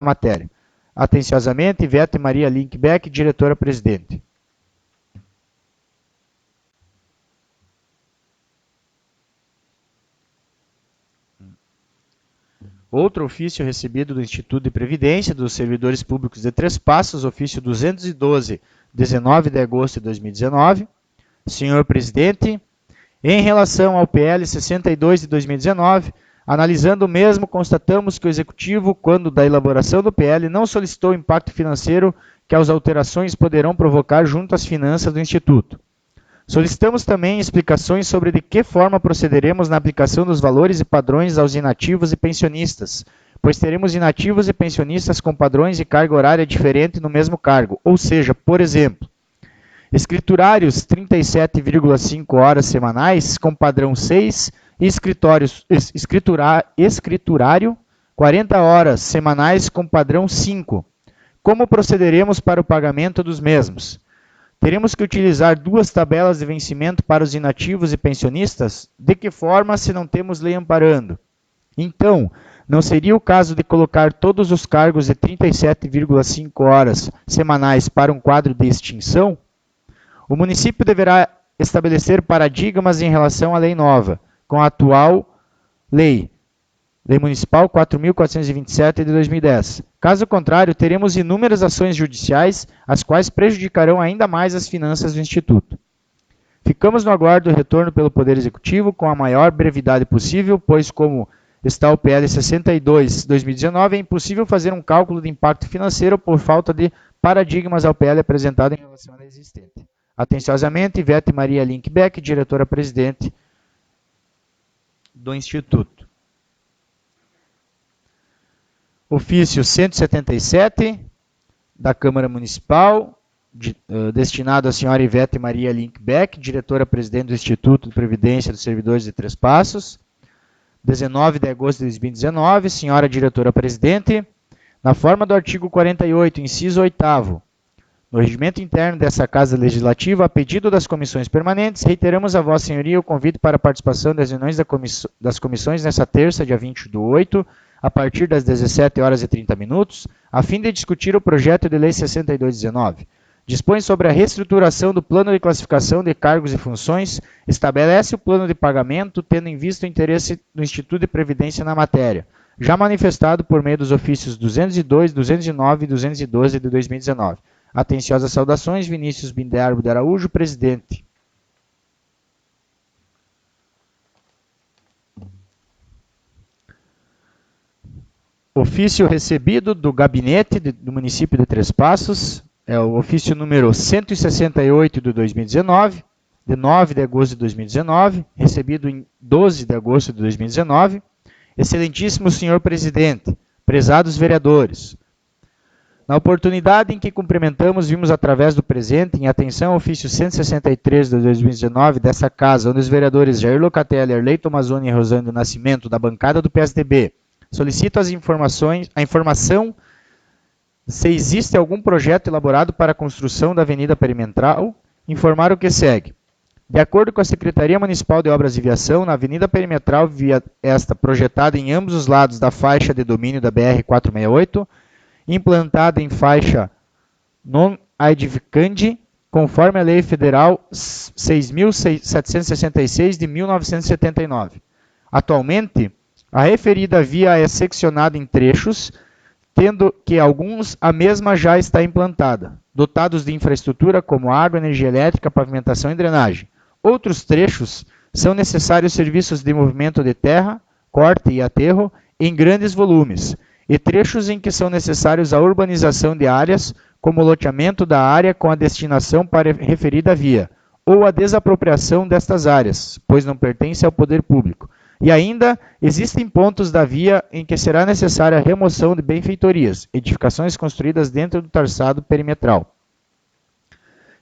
matéria. Atenciosamente, Ivete Maria Linkbeck, diretora-presidente. Outro ofício recebido do Instituto de Previdência dos Servidores Públicos de Três Passos, ofício 212, 19 de agosto de 2019. Senhor presidente, em relação ao PL 62 de 2019, analisando o mesmo, constatamos que o Executivo, quando da elaboração do PL, não solicitou o impacto financeiro que as alterações poderão provocar junto às finanças do Instituto. Solicitamos também explicações sobre de que forma procederemos na aplicação dos valores e padrões aos inativos e pensionistas, pois teremos inativos e pensionistas com padrões e carga horária diferente no mesmo cargo, ou seja, por exemplo, escriturários 37,5 horas semanais com padrão 6 e escriturário 40 horas semanais com padrão 5. Como procederemos para o pagamento dos mesmos? Teremos que utilizar duas tabelas de vencimento para os inativos e pensionistas? De que forma, se não temos lei amparando? Então, não seria o caso de colocar todos os cargos de 37,5 horas semanais para um quadro de extinção? O município deverá estabelecer paradigmas em relação à lei nova, com a atual Lei Municipal 4.427 de 2010. Caso contrário, teremos inúmeras ações judiciais, as quais prejudicarão ainda mais as finanças do Instituto. Ficamos no aguardo do retorno pelo Poder Executivo com a maior brevidade possível, pois, como está o PL 62 de 2019, é impossível fazer um cálculo de impacto financeiro por falta de paradigmas ao PL apresentado em relação à existente. Atenciosamente, Ivete Maria Linkbeck, diretora-presidente do Instituto. Ofício 177 da Câmara Municipal, destinado à senhora Ivete Maria Linkbeck, diretora-presidente do Instituto de Previdência dos Servidores de Três Passos, 19 de agosto de 2019, senhora diretora-presidente, na forma do artigo 48, inciso 8º, no regimento interno dessa Casa Legislativa, a pedido das comissões permanentes, reiteramos a Vossa Senhoria o convite para a participação das reuniões das comissões nesta terça, dia 20/8, a partir das 17h30, a fim de discutir o projeto de lei 6219. Dispõe sobre a reestruturação do plano de classificação de cargos e funções, estabelece o plano de pagamento, tendo em vista o interesse do Instituto de Previdência na matéria, já manifestado por meio dos ofícios 202, 209 e 212 de 2019. Atenciosas saudações, Vinícius Binderbo de Araújo, presidente. Ofício recebido do gabinete do município de Três Passos, é o ofício número 168 de 2019, de 9 de agosto de 2019, recebido em 12 de agosto de 2019. Excelentíssimo senhor presidente, prezados vereadores, na oportunidade em que cumprimentamos, vimos através do presente, em atenção ao ofício 163 de 2019 dessa Casa, onde os vereadores Jair Locatelli, Arley Tomazoni e Rosângela Nascimento, da bancada do PSDB, solicitam a informação se existe algum projeto elaborado para a construção da Avenida Perimetral, informar o que segue. De acordo com a Secretaria Municipal de Obras e Viação, na Avenida Perimetral, via esta projetada em ambos os lados da faixa de domínio da BR-468, implantada em faixa non-edificandi, conforme a Lei Federal 6.766 de 1979. Atualmente, a referida via é seccionada em trechos, tendo que alguns a mesma já está implantada, dotados de infraestrutura como água, energia elétrica, pavimentação e drenagem. Outros trechos são necessários serviços de movimento de terra, corte e aterro em grandes volumes, e trechos em que são necessários a urbanização de áreas, como o loteamento da área com a destinação para a referida via, ou a desapropriação destas áreas, pois não pertence ao poder público. E ainda existem pontos da via em que será necessária a remoção de benfeitorias, edificações construídas dentro do traçado perimetral.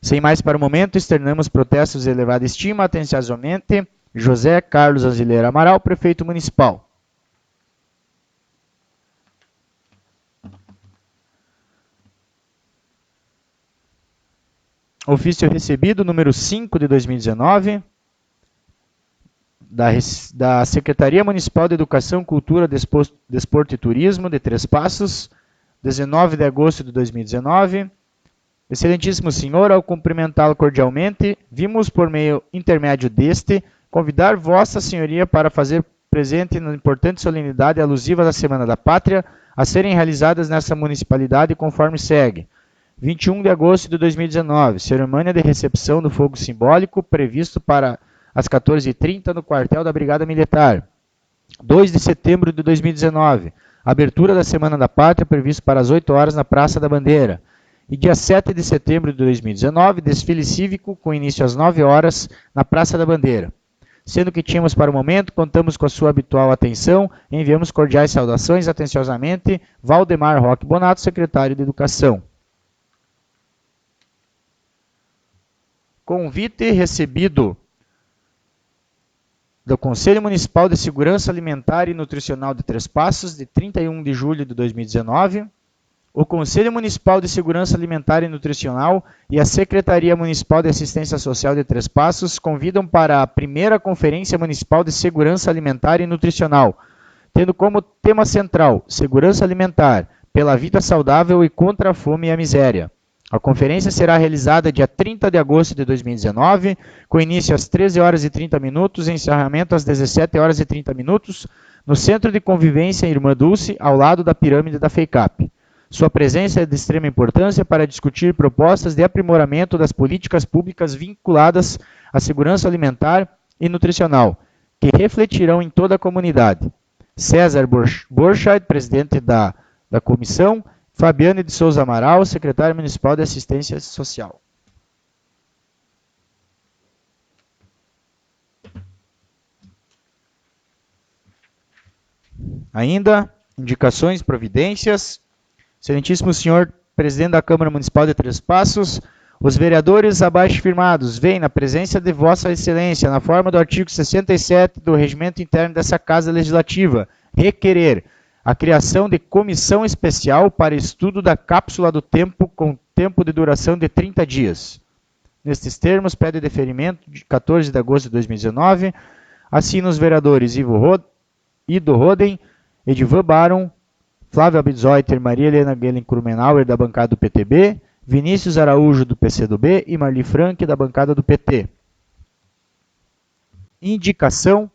Sem mais para o momento, externamos protestos de elevada estima, atenciosamente, José Carlos Azileira Amaral, prefeito municipal. Ofício recebido, número 5 de 2019, da Secretaria Municipal de Educação, Cultura, Desporto e Turismo de Três Passos, 19 de agosto de 2019. Excelentíssimo senhor, ao cumprimentá-lo cordialmente, vimos por meio intermédio deste convidar Vossa Senhoria para fazer presente na importante solenidade alusiva da Semana da Pátria a serem realizadas nessa municipalidade conforme segue. 21 de agosto de 2019, cerimônia de recepção do fogo simbólico previsto para as 14h30 no quartel da Brigada Militar. 2 de setembro de 2019, abertura da Semana da Pátria previsto para as 8 horas na Praça da Bandeira. E dia 7 de setembro de 2019, desfile cívico com início às 9 horas na Praça da Bandeira. Sendo que tínhamos para o momento, contamos com a sua habitual atenção, enviamos cordiais saudações, atenciosamente, Valdemar Roque Bonato, secretário de Educação. Convite recebido do Conselho Municipal de Segurança Alimentar e Nutricional de Três Passos, de 31 de julho de 2019, o Conselho Municipal de Segurança Alimentar e Nutricional e a Secretaria Municipal de Assistência Social de Três Passos convidam para a primeira Conferência Municipal de Segurança Alimentar e Nutricional, tendo como tema central Segurança Alimentar, pela vida saudável e contra a fome e a miséria. A conferência será realizada dia 30 de agosto de 2019, com início às 13 horas e 30 minutos e encerramento às 17 horas e 30 minutos, no Centro de Convivência Irmã Dulce, ao lado da pirâmide da FEICAP. Sua presença é de extrema importância para discutir propostas de aprimoramento das políticas públicas vinculadas à segurança alimentar e nutricional, que refletirão em toda a comunidade. César Borchardt, presidente da comissão, Fabiane de Souza Amaral, secretário municipal de Assistência Social. Ainda, indicações, providências. Excelentíssimo senhor presidente da Câmara Municipal de Três Passos, os vereadores abaixo firmados veem na presença de Vossa Excelência, na forma do artigo 67 do Regimento Interno dessa Casa Legislativa, requerer a criação de comissão especial para estudo da cápsula do tempo com tempo de duração de 30 dias. Nestes termos, pede deferimento de 14 de agosto de 2019, assinam os vereadores Ido Roden, Edivan Baron, Flávio Abitzoiter, Maria Helena Gellen-Krumenauer, da bancada do PTB, Vinícius Araújo, do PCdoB, e Marli Franck, da bancada do PT. Indicação.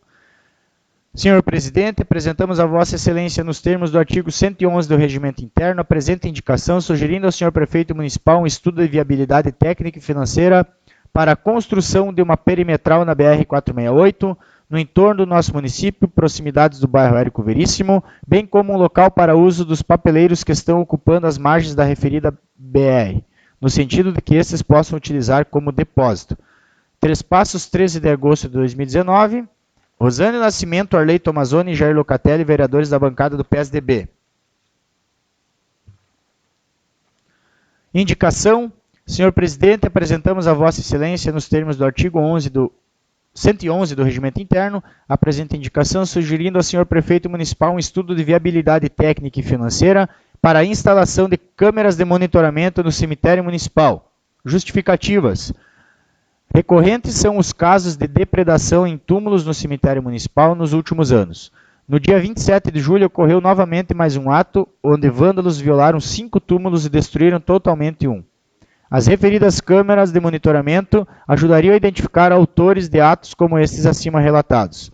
Senhor presidente, apresentamos a Vossa Excelência, nos termos do artigo 111 do Regimento Interno, a presente indicação, sugerindo ao senhor prefeito municipal um estudo de viabilidade técnica e financeira para a construção de uma perimetral na BR-468, no entorno do nosso município, proximidades do bairro Érico Veríssimo, bem como um local para uso dos papeleiros que estão ocupando as margens da referida BR, no sentido de que estes possam utilizar como depósito. Três Passos, 13 de agosto de 2019. Rosane Nascimento, Arley Tomazoni e Jair Locatelli, vereadores da bancada do PSDB. Indicação. Senhor presidente, apresentamos a Vossa Excelência, nos termos do artigo 111 do Regimento Interno, a presente indicação, sugerindo ao senhor prefeito municipal um estudo de viabilidade técnica e financeira para a instalação de câmeras de monitoramento no cemitério municipal. Justificativas. Recorrentes são os casos de depredação em túmulos no cemitério municipal nos últimos anos. No dia 27 de julho ocorreu novamente mais um ato, onde vândalos violaram 5 túmulos e destruíram totalmente um. As referidas câmeras de monitoramento ajudariam a identificar autores de atos como estes acima relatados.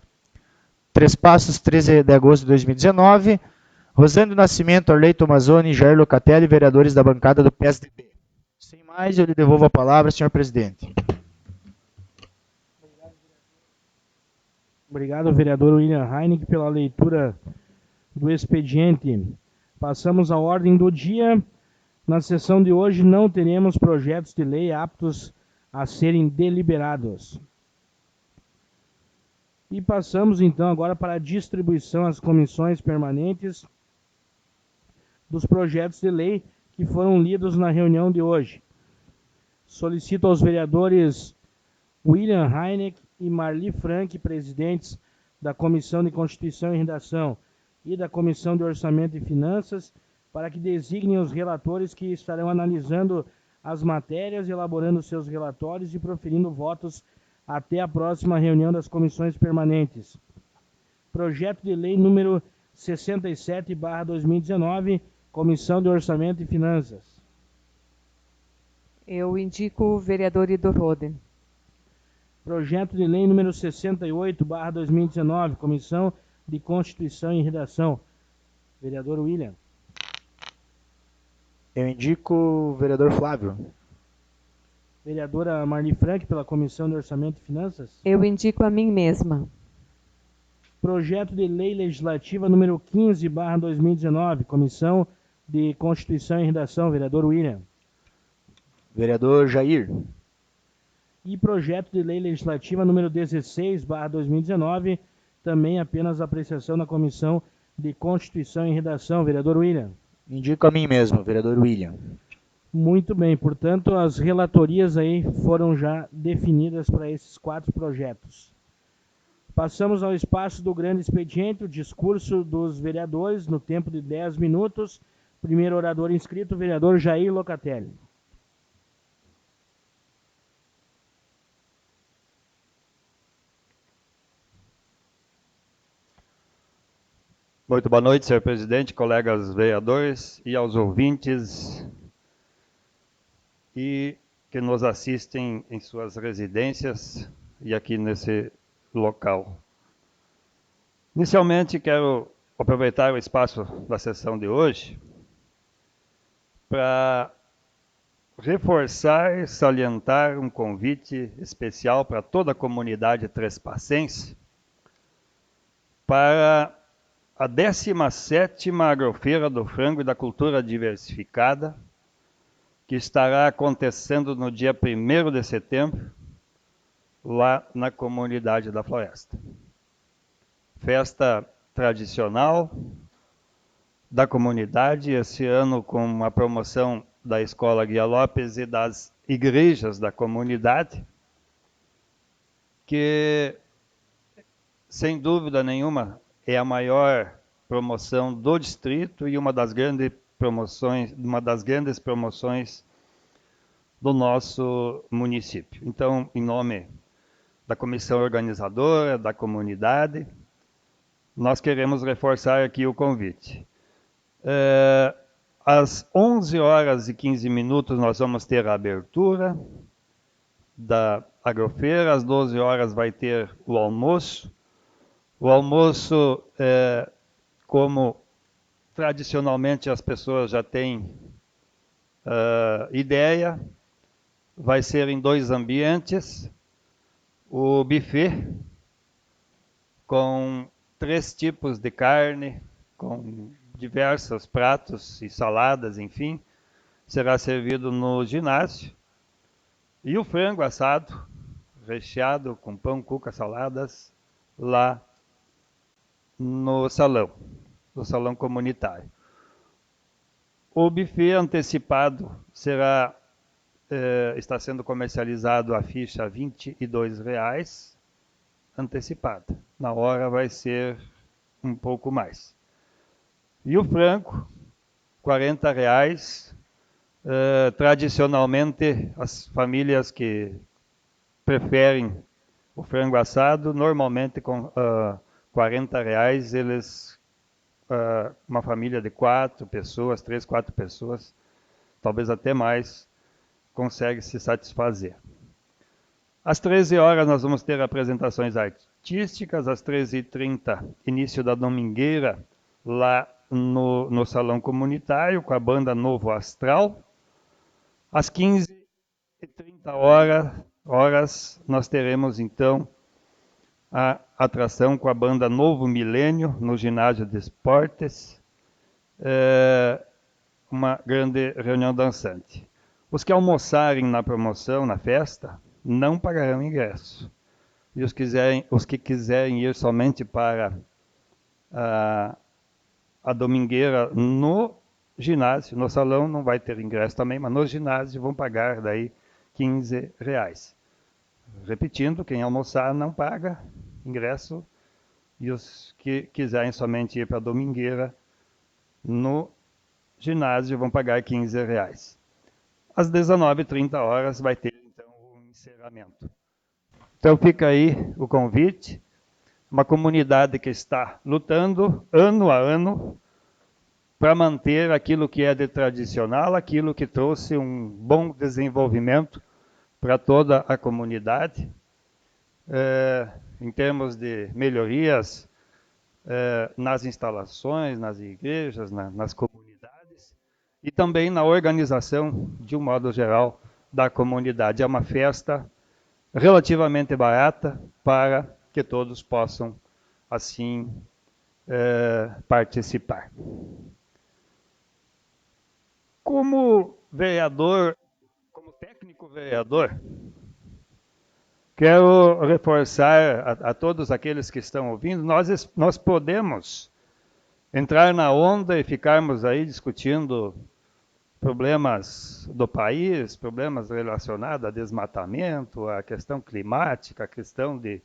Três Passos, 13 de agosto de 2019. Rosane Nascimento, Arley Tomazoni e Jair Locatelli, vereadores da bancada do PSDB. Sem mais, eu lhe devolvo a palavra, senhor presidente. Obrigado, vereador William Heineck, pela leitura do expediente. Passamos à ordem do dia. Na sessão de hoje não teremos projetos de lei aptos a serem deliberados. E passamos então agora para a distribuição às comissões permanentes dos projetos de lei que foram lidos na reunião de hoje. Solicito aos vereadores William Heineck e Marli Franck, presidentes da Comissão de Constituição e Redação e da Comissão de Orçamento e Finanças, para que designem os relatores que estarão analisando as matérias, elaborando seus relatórios e proferindo votos até a próxima reunião das comissões permanentes. Projeto de lei número 67/2019, Comissão de Orçamento e Finanças. Eu indico o vereador Idor Roden. Projeto de Lei número 68/2019, Comissão de Constituição e Redação. Vereador William. Eu indico o vereador Flávio. Vereadora Marli Frank, pela Comissão de Orçamento e Finanças. Eu indico a mim mesma. Projeto de Lei Legislativa número 15/2019, Comissão de Constituição e Redação, vereador William. Vereador Jair. E projeto de Lei Legislativa número 16/2019, também apenas apreciação na Comissão de Constituição e Redação, vereador William. Indico a mim mesmo, vereador William. Muito bem, portanto, as relatorias aí foram já definidas para esses 4 projetos. Passamos ao espaço do grande expediente, o discurso dos vereadores, no tempo de 10 minutos. Primeiro orador inscrito, vereador Jair Locatelli. Muito boa noite, senhor presidente, colegas vereadores e aos ouvintes e que nos assistem em suas residências e aqui nesse local. Inicialmente, quero aproveitar o espaço da sessão de hoje para reforçar e salientar um convite especial para toda a comunidade trespacense para a 17ª Agrofeira do Frango e da Cultura Diversificada, que estará acontecendo no dia 1º de setembro, lá na comunidade da Floresta. Festa tradicional da comunidade, esse ano com a promoção da Escola Guia Lopes e das igrejas da comunidade, que, sem dúvida nenhuma, é a maior promoção do distrito e uma das grandes promoções do nosso município. Então, em nome da comissão organizadora, da comunidade, nós queremos reforçar aqui o convite. Às 11h15 nós vamos ter a abertura da Agrofeira, às 12h vai ter o almoço. O almoço, como tradicionalmente as pessoas já têm ideia, vai ser em 2 ambientes. O buffet, com 3 tipos de carne, com diversos pratos e saladas, enfim, será servido no ginásio. E o frango assado, recheado com pão, cuca, saladas, lá no salão comunitário. O buffet antecipado está sendo comercializado a ficha R$ 22,00 antecipada. Na hora vai ser um pouco mais. E o frango, R$ 40,00. Tradicionalmente, as famílias que preferem o frango assado, normalmente com R$ 40,00, eles, uma família de 4 pessoas, 3, 4 pessoas, talvez até mais, consegue se satisfazer. Às 13h nós vamos ter apresentações artísticas, às 13h30, início da domingueira, lá no salão comunitário, com a banda Novo Astral. Às 15h30 nós teremos então a atração com a banda Novo Milênio, no ginásio de esportes, uma grande reunião dançante. Os que almoçarem na promoção, na festa, não pagarão ingresso. E os que quiserem ir somente para a domingueira no ginásio, no salão, não vai ter ingresso também, mas no ginásio vão pagar daí R$ 15,00. Repetindo, quem almoçar não paga ingresso, e os que quiserem somente ir para a domingueira no ginásio vão pagar R$ 15,00. Às 19h30 vai ter então o encerramento. Então fica aí o convite, uma comunidade que está lutando ano a ano para manter aquilo que é de tradicional, aquilo que trouxe um bom desenvolvimento para toda a comunidade, em termos de melhorias nas instalações, nas igrejas, nas comunidades, e também na organização, de um modo geral, da comunidade. É uma festa relativamente barata para que todos possam, assim, participar. Como vereador, como técnico vereador, quero reforçar a todos aqueles que estão ouvindo, nós podemos entrar na onda e ficarmos aí discutindo problemas do país, problemas relacionados a desmatamento, a questão climática, a questão de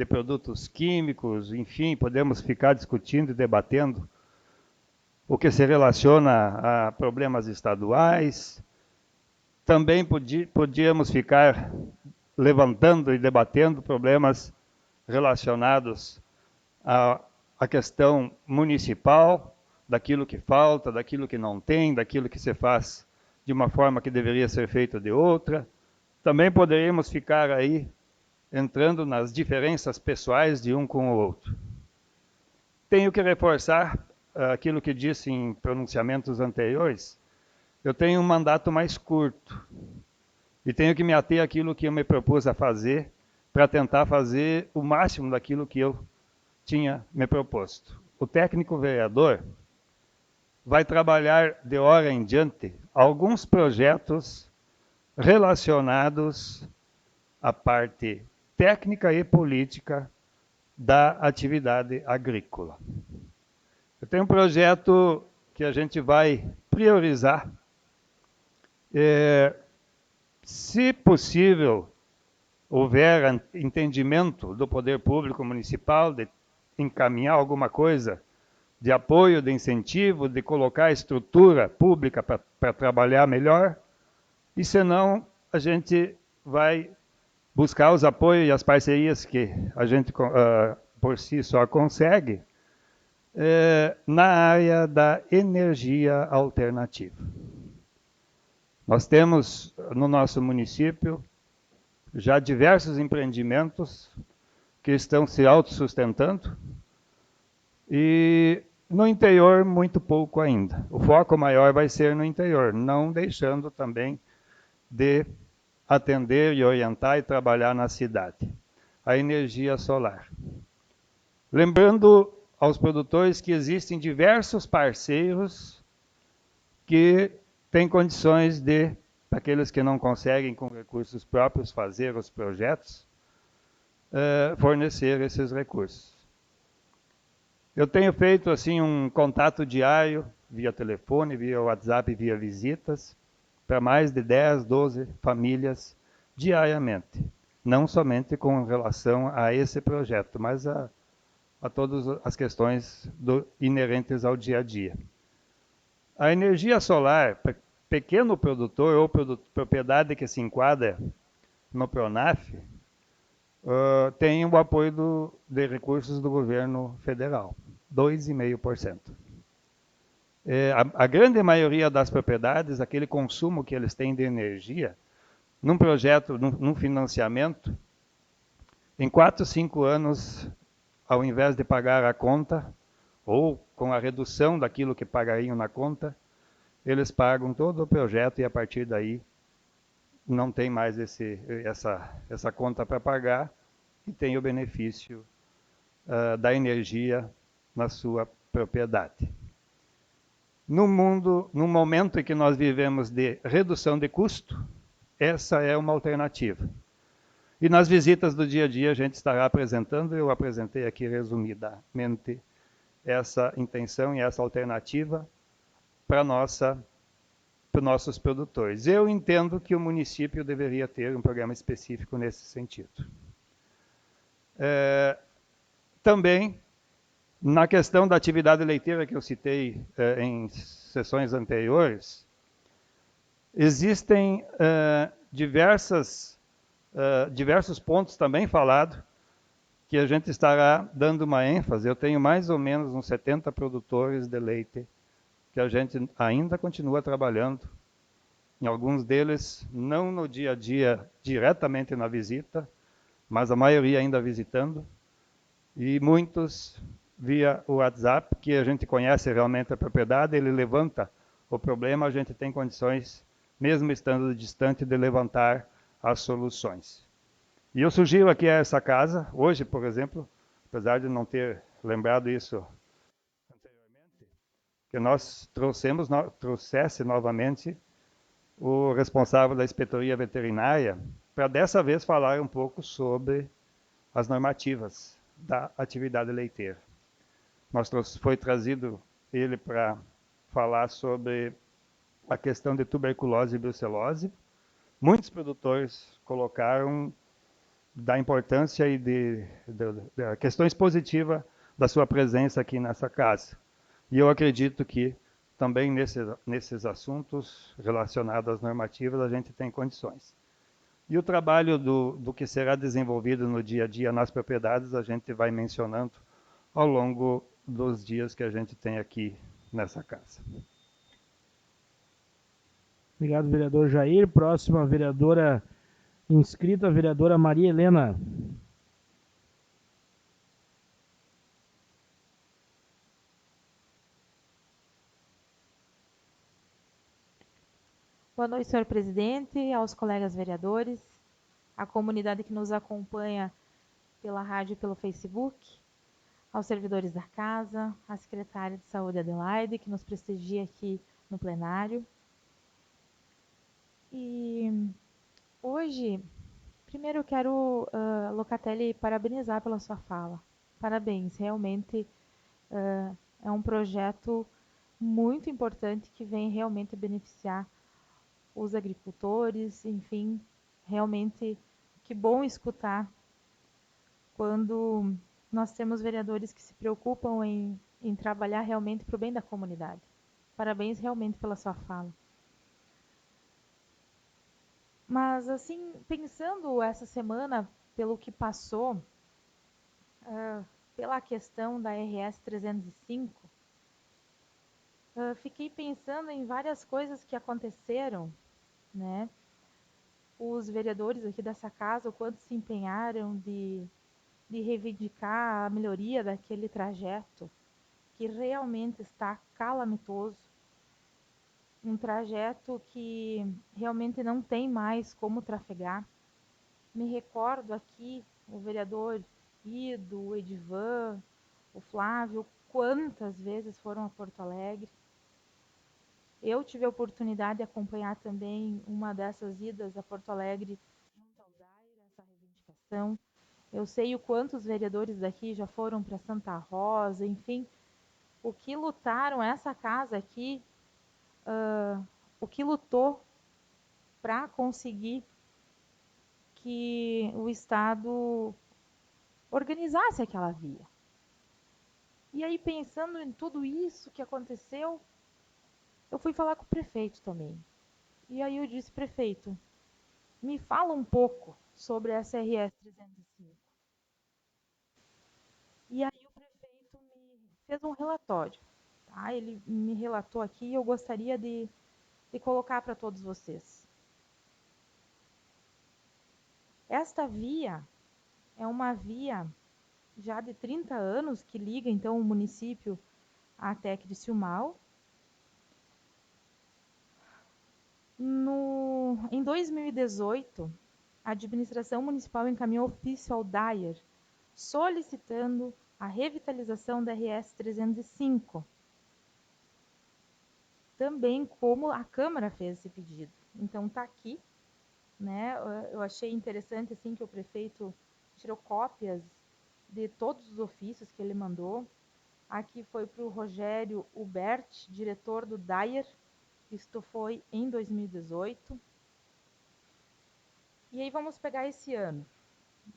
produtos químicos, enfim, podemos ficar discutindo e debatendo o que se relaciona a problemas estaduais. Também podíamos ficar levantando e debatendo problemas relacionados à questão municipal, daquilo que falta, daquilo que não tem, daquilo que se faz de uma forma que deveria ser feito de outra. Também poderíamos ficar aí entrando nas diferenças pessoais de um com o outro. Tenho que reforçar aquilo que disse em pronunciamentos anteriores. Eu tenho um mandato mais curto e tenho que me ater àquilo que eu me propus a fazer para tentar fazer o máximo daquilo que eu tinha me proposto. O técnico vereador vai trabalhar de hora em diante alguns projetos relacionados à parte técnica e política da atividade agrícola. Eu tenho um projeto que a gente vai priorizar. Se possível, houver entendimento do poder público municipal de encaminhar alguma coisa de apoio, de incentivo, de colocar estrutura pública para trabalhar melhor, e senão a gente vai buscar os apoios e as parcerias que a gente por si só consegue na área da energia alternativa. Nós temos no nosso município já diversos empreendimentos que estão se autossustentando e no interior muito pouco ainda. O foco maior vai ser no interior, não deixando também de atender e orientar e trabalhar na cidade. A energia solar. Lembrando aos produtores que existem diversos parceiros que têm condições de, para aqueles que não conseguem com recursos próprios fazer os projetos, fornecer esses recursos. Eu tenho feito assim um contato diário, via telefone, via WhatsApp, via visitas, para mais de 10, 12 famílias diariamente. Não somente com relação a esse projeto, mas a todas as questões inerentes ao dia a dia. A energia solar, pequeno produtor ou propriedade que se enquadra no PRONAF, tem o apoio de recursos do governo federal, 2,5%. A grande maioria das propriedades, aquele consumo que eles têm de energia, num projeto, num financiamento, em 4, 5 anos, ao invés de pagar a conta, ou com a redução daquilo que pagariam na conta, eles pagam todo o projeto e a partir daí não tem mais essa conta para pagar e tem o benefício da energia na sua propriedade. No momento em que nós vivemos de redução de custo, essa é uma alternativa. E nas visitas do dia a dia a gente estará apresentando, eu apresentei aqui resumidamente essa intenção e essa alternativa para nossos produtores. Eu entendo que o município deveria ter um programa específico nesse sentido. Também, na questão da atividade leiteira que eu citei em sessões anteriores, existem diversos pontos também falados que a gente estará dando uma ênfase. Eu tenho mais ou menos uns 70 produtores de leite que a gente ainda continua trabalhando. Em alguns deles, não no dia a dia, diretamente na visita, mas a maioria ainda visitando. E muitos via o WhatsApp, que a gente conhece realmente a propriedade, ele levanta o problema, a gente tem condições, mesmo estando distante, de levantar as soluções. E eu sugiro aqui a essa casa, hoje, por exemplo, apesar de não ter lembrado isso anteriormente, que nós trouxesse novamente o responsável da inspetoria veterinária para dessa vez falar um pouco sobre as normativas da atividade leiteira. Foi trazido ele para falar sobre a questão de tuberculose e brucelose. Muitos produtores colocaram da importância e de questões positivas da sua presença aqui nessa casa. E eu acredito que também nesses assuntos relacionados às normativas a gente tem condições. E o trabalho do que será desenvolvido no dia a dia nas propriedades a gente vai mencionando ao longo dos dias que a gente tem aqui nessa casa. Obrigado, vereador Jair. Próxima vereadora inscrita, a vereadora Maria Helena. Boa noite, senhor presidente, aos colegas vereadores, à comunidade que nos acompanha pela rádio e pelo Facebook, aos servidores da casa, à secretária de saúde Adelaide, que nos prestigia aqui no plenário. E hoje, primeiro eu quero, Locatelli, parabenizar pela sua fala. Parabéns, realmente é um projeto muito importante que vem realmente beneficiar os agricultores, enfim, realmente que bom escutar quando nós temos vereadores que se preocupam em trabalhar realmente para o bem da comunidade. Parabéns realmente pela sua fala. Mas, assim, pensando essa semana, pelo que passou, pela questão da RS 305, fiquei pensando em várias coisas que aconteceram, né? Os vereadores aqui dessa casa, o quanto se empenharam de reivindicar a melhoria daquele trajeto, que realmente está calamitoso. Um trajeto que realmente não tem mais como trafegar. Me recordo aqui o vereador Ido, o Edivan, o Flávio, quantas vezes foram a Porto Alegre. Eu tive a oportunidade de acompanhar também uma dessas idas a Porto Alegre junto ao Dair, essa reivindicação. Eu sei o quanto os vereadores daqui já foram para Santa Rosa, enfim, o que lutaram essa casa aqui, o que lutou para conseguir que o Estado organizasse aquela via. E aí, pensando em tudo isso que aconteceu, eu fui falar com o prefeito também. E aí eu disse, prefeito, me fala um pouco sobre essa RS 305. E aí o prefeito me fez um relatório. Tá? Ele me relatou aqui e eu gostaria de colocar para todos vocês. Esta via é uma via já de 30 anos que liga então o município até Criciúmal. Em 2018, a administração municipal encaminhou ofício ao Dair solicitando a revitalização da RS 305. Também como a Câmara fez esse pedido. Então está aqui, né? Eu achei interessante assim que o prefeito tirou cópias de todos os ofícios que ele mandou. Aqui foi para o Rogério Hubert, diretor do Dair. Isto foi em 2018. E aí vamos pegar esse ano.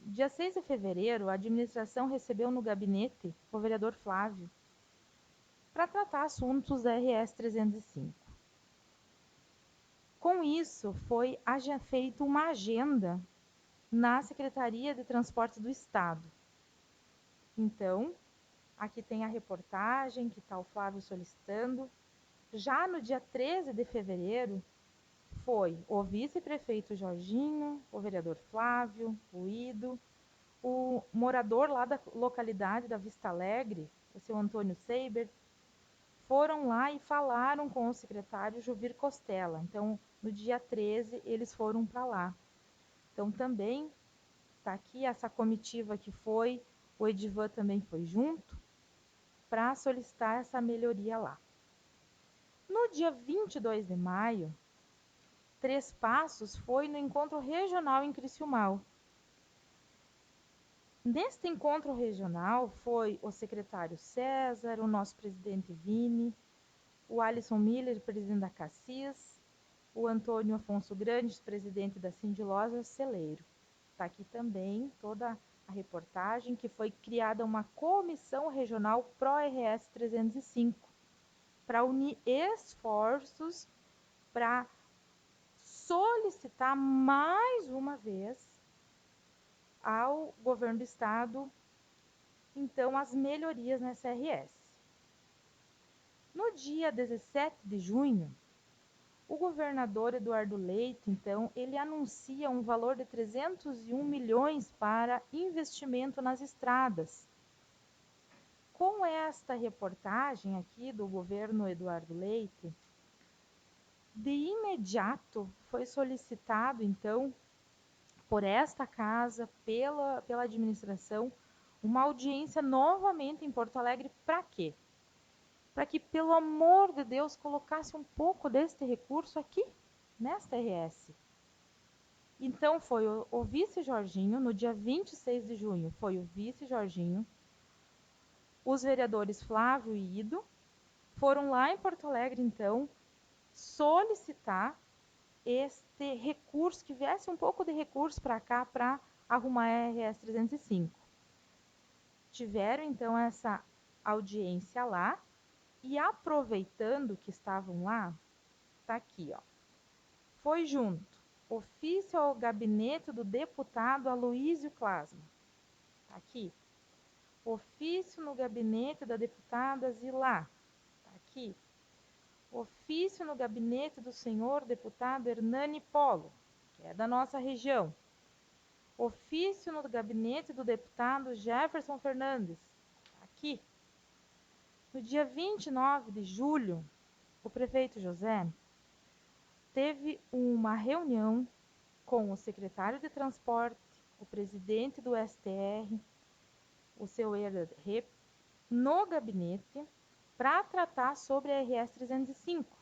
Dia 6 de fevereiro, a administração recebeu no gabinete o vereador Flávio para tratar assuntos da RS 305. Com isso, foi feita uma agenda na Secretaria de Transportes do Estado. Então, aqui tem a reportagem que está o Flávio solicitando. Já no dia 13 de fevereiro, foi o vice-prefeito Jorginho, o vereador Flávio, o Ido, o morador lá da localidade da Vista Alegre, o seu Antônio Seiber, foram lá e falaram com o secretário Juvir Costela. Então, no dia 13, eles foram para lá. Então, também está aqui essa comitiva que foi, o Edivan também foi junto, para solicitar essa melhoria lá. No dia 22 de maio, Três Passos foi no encontro regional em Criciúmal. Neste encontro regional foi o secretário César, o nosso presidente Vini, o Alisson Miller, presidente da Cassis, o Antônio Afonso Grandes, presidente da Sindilosa Celeiro. Está aqui também toda a reportagem que foi criada uma comissão regional Pro-RS 305 para unir esforços para solicitar mais uma vez ao governo do estado, então, as melhorias na SRS. No dia 17 de junho, o governador Eduardo Leite, então, ele anuncia um valor de 301 milhões para investimento nas estradas. Com esta reportagem aqui do governo Eduardo Leite, de imediato foi solicitado, então, por esta casa, pela administração, uma audiência novamente em Porto Alegre. Para quê? Para que, pelo amor de Deus, colocasse um pouco deste recurso aqui, nesta RS. Então, foi o vice Jorginho, no dia 26 de junho, foi o vice Jorginho, os vereadores Flávio e Ido, foram lá em Porto Alegre, então, solicitar este recurso, que viesse um pouco de recurso para cá, para arrumar a RS 305. Tiveram, então, essa audiência lá, e aproveitando que estavam lá, tá aqui, ó. Foi junto, ofício ao gabinete do deputado Aloísio Klasman. Tá aqui. Ofício no gabinete da deputada Zilá. Tá aqui. Ofício no gabinete do senhor deputado Hernani Polo, que é da nossa região. Ofício no gabinete do deputado Jefferson Fernandes. Tá aqui. No dia 29 de julho, o prefeito José teve uma reunião com o secretário de Transporte, o presidente do STR, o seu Herder Rep, no gabinete, para tratar sobre a RS 305.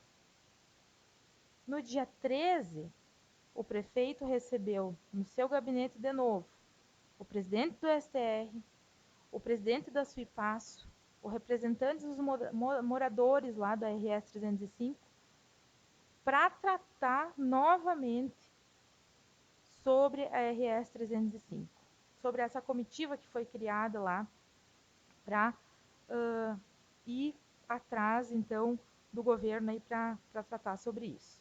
No dia 13, o prefeito recebeu no seu gabinete de novo o presidente do STR, o presidente da Suipasso, o representante dos moradores lá da RS 305, para tratar novamente sobre a RS 305, sobre essa comitiva que foi criada lá para ir atrás, então, do governo aí para tratar sobre isso.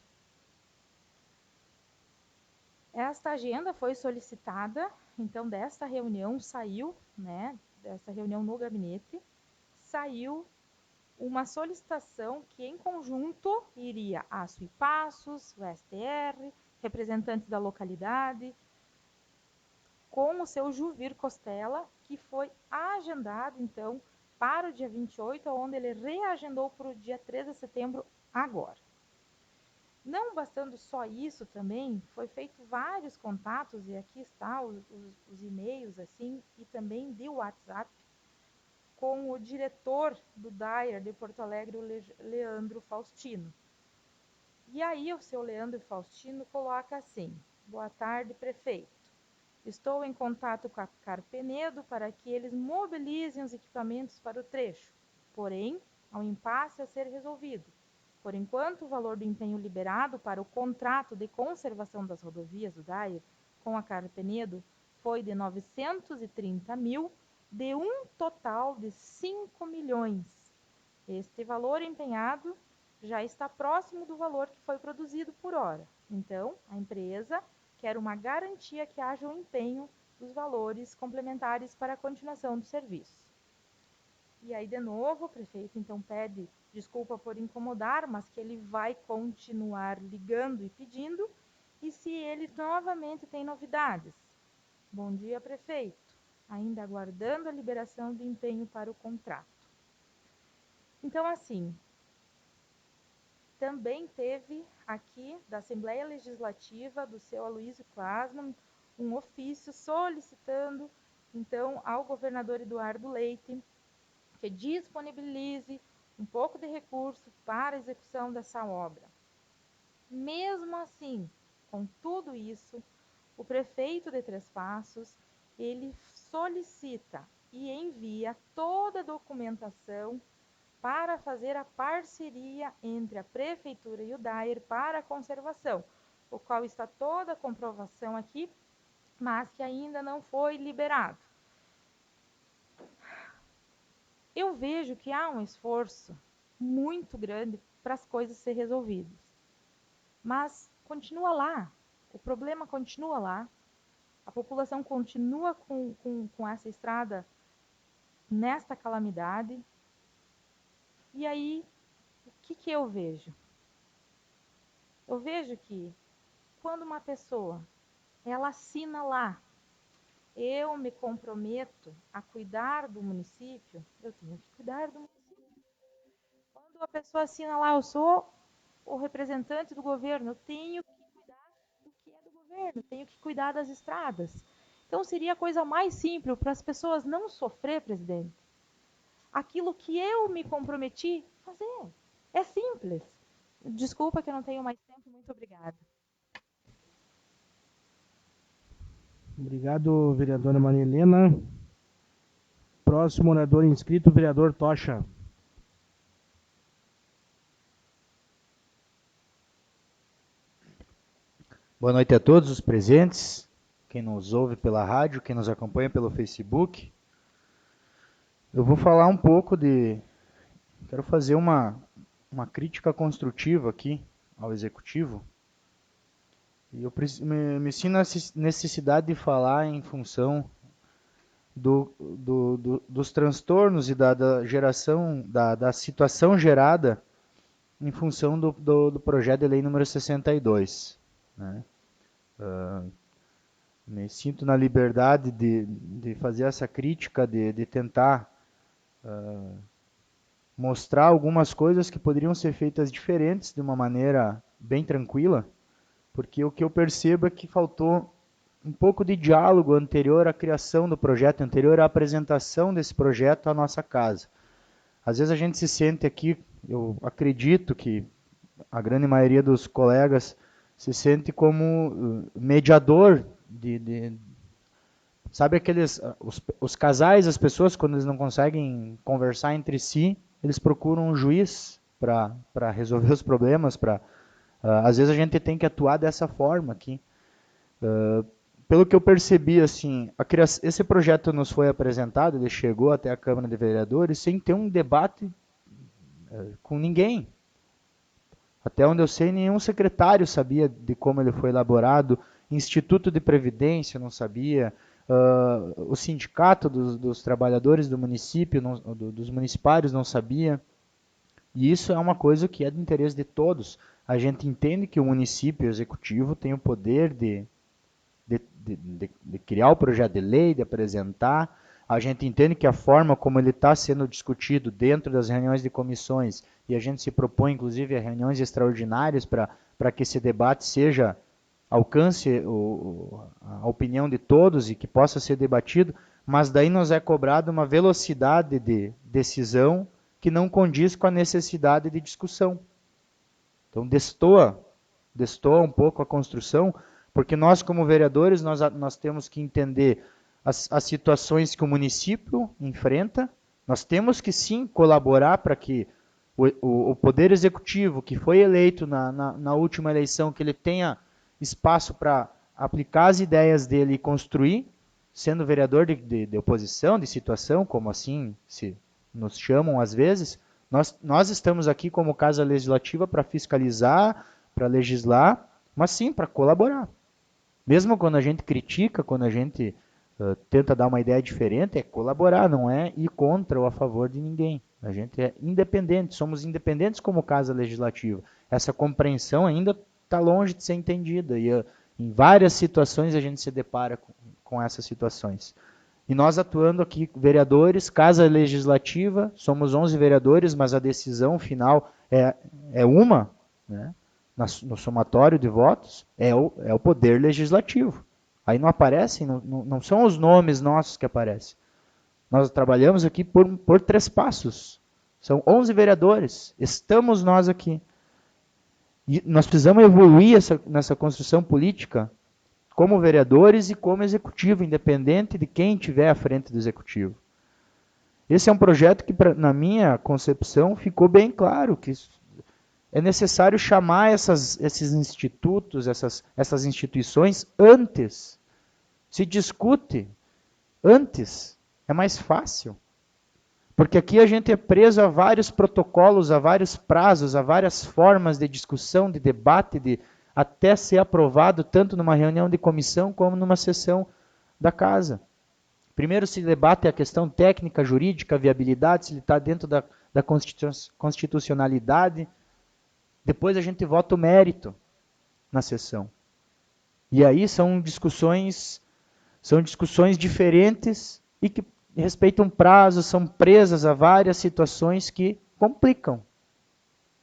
Esta agenda foi solicitada, então, desta reunião saiu, né, dessa reunião no gabinete, saiu uma solicitação que, em conjunto, iria a Suipassos, o STR, representantes da localidade, com o seu Juvir Costela, que foi agendado, então, para o dia 28, onde ele reagendou para o dia 13 de setembro agora. Não bastando só isso também, foi feito vários contatos, e aqui está os e-mails, assim, e também de WhatsApp, com o diretor do DAIR de Porto Alegre, o Leandro Faustino. E aí o seu Leandro Faustino coloca assim: boa tarde, prefeito. Estou em contato com a Carpenedo para que eles mobilizem os equipamentos para o trecho. Porém, há um impasse a ser resolvido. Por enquanto, o valor do empenho liberado para o contrato de conservação das rodovias do DAIR com a Carpenedo foi de 930 mil, de um total de 5 milhões. Este valor empenhado já está próximo do valor que foi produzido por hora. Então, a empresa quer uma garantia que haja um empenho dos valores complementares para a continuação do serviço. E aí, de novo, o prefeito então pede desculpa por incomodar, mas que ele vai continuar ligando e pedindo. E se ele novamente tem novidades? Bom dia, prefeito. Ainda aguardando a liberação do empenho para o contrato. Então, assim, também teve aqui da Assembleia Legislativa, do seu Aloysio Klasman, um ofício solicitando, então, ao governador Eduardo Leite que disponibilize um pouco de recurso para a execução dessa obra. Mesmo assim, com tudo isso, o prefeito de Três Passos, ele solicita e envia toda a documentação para fazer a parceria entre a prefeitura e o DAER para a conservação, o qual está toda a comprovação aqui, mas que ainda não foi liberado. Eu vejo que há um esforço muito grande para as coisas serem resolvidas. Mas continua lá, o problema continua lá, a população continua com essa estrada nesta calamidade. E aí, o que eu vejo? Eu vejo que quando uma pessoa, ela assina lá, eu me comprometo a cuidar do município, eu tenho que cuidar do município. Quando a pessoa assina lá, eu sou o representante do governo, eu tenho que cuidar do que é do governo, tenho que cuidar das estradas. Então seria a coisa mais simples para as pessoas não sofrer, presidente. Aquilo que eu me comprometi a fazer. É simples. Desculpa que eu não tenho mais tempo, muito obrigada. Obrigado, vereadora Maria Helena. Próximo orador inscrito, vereador Tocha. Boa noite a todos os presentes, quem nos ouve pela rádio, quem nos acompanha pelo Facebook. Eu vou falar um pouco quero fazer uma crítica construtiva aqui ao Executivo. E eu me sinto a necessidade de falar em função dos transtornos e da geração, da situação gerada em função do projeto de lei número 62. Né? Me sinto na liberdade de fazer essa crítica, de tentar mostrar algumas coisas que poderiam ser feitas diferentes, de uma maneira bem tranquila, porque o que eu percebo é que faltou um pouco de diálogo anterior à criação do projeto, anterior à apresentação desse projeto à nossa casa. Às vezes a gente se sente aqui, eu acredito que a grande maioria dos colegas se sente como mediador sabe aqueles os casais, as pessoas quando eles não conseguem conversar entre si, eles procuram um juiz para resolver os problemas, às vezes a gente tem que atuar dessa forma aqui. Pelo que eu percebi, assim, esse projeto nos foi apresentado, ele chegou até a Câmara de Vereadores sem ter um debate com ninguém. Até onde eu sei, nenhum secretário sabia de como ele foi elaborado, Instituto de Previdência não sabia, o sindicato dos trabalhadores do município, dos municipários não sabia. E isso é uma coisa que é do interesse de todos. A gente entende que o município executivo tem o poder de criar o projeto de lei, de apresentar. A gente entende que a forma como ele está sendo discutido dentro das reuniões de comissões, e a gente se propõe, inclusive, a reuniões extraordinárias para que esse debate alcance a opinião de todos e que possa ser debatido, mas daí nos é cobrada uma velocidade de decisão que não condiz com a necessidade de discussão. Então destoa um pouco a construção, porque nós, como vereadores, nós temos que entender as situações que o município enfrenta, nós temos que sim colaborar para que o Poder Executivo, que foi eleito na última eleição, que ele tenha espaço para aplicar as ideias dele e construir, sendo vereador de oposição, de situação, como assim se nos chamam às vezes, nós estamos aqui como Casa Legislativa para fiscalizar, para legislar, mas sim para colaborar. Mesmo quando a gente critica, quando a gente tenta dar uma ideia diferente, é colaborar, não é ir contra ou a favor de ninguém. A gente é independente, somos independentes como Casa Legislativa. Essa compreensão ainda está longe de ser entendida e em várias situações a gente se depara com essas situações. E nós atuando aqui, vereadores, Casa Legislativa, somos 11 vereadores, mas a decisão final é uma, né? No somatório de votos, é o Poder Legislativo. Aí não aparecem, não são os nomes nossos que aparecem. Nós trabalhamos aqui por 3 passos. São 11 vereadores, estamos nós aqui. E nós precisamos evoluir nessa construção política como vereadores e como executivo, independente de quem estiver à frente do executivo. Esse é um projeto que, na minha concepção, ficou bem claro que é necessário chamar esses institutos, essas instituições antes. Se discute antes, é mais fácil. Porque aqui a gente é preso a vários protocolos, a vários prazos, a várias formas de discussão, de debate, até ser aprovado tanto numa reunião de comissão como numa sessão da casa. Primeiro se debate a questão técnica, jurídica, a viabilidade, se ele está dentro da constitucionalidade. Depois a gente vota o mérito na sessão. E aí são discussões diferentes e que respeitam prazos, são presas a várias situações que complicam,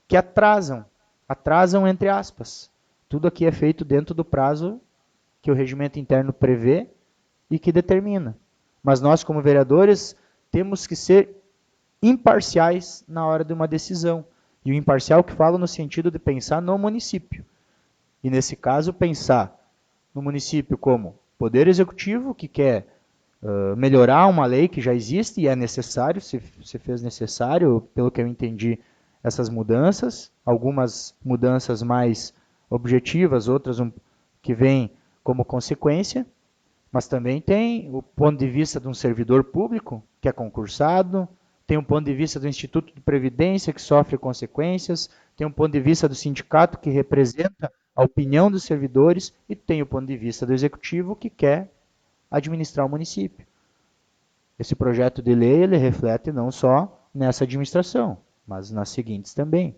que atrasam entre aspas. Tudo aqui é feito dentro do prazo que o regimento interno prevê e que determina. Mas nós, como vereadores, temos que ser imparciais na hora de uma decisão. E o imparcial que falo no sentido de pensar no município. E nesse caso, pensar no município como poder executivo, que quer melhorar uma lei que já existe e é necessário, se fez necessário, pelo que eu entendi, essas mudanças, algumas mudanças mais objetivas, outras que vêm como consequência, mas também tem o ponto de vista de um servidor público, que é concursado, tem um ponto de vista do Instituto de Previdência, que sofre consequências, tem um ponto de vista do sindicato, que representa a opinião dos servidores, e tem o ponto de vista do executivo, que quer administrar o município. Esse projeto de lei ele reflete não só nessa administração, mas nas seguintes também.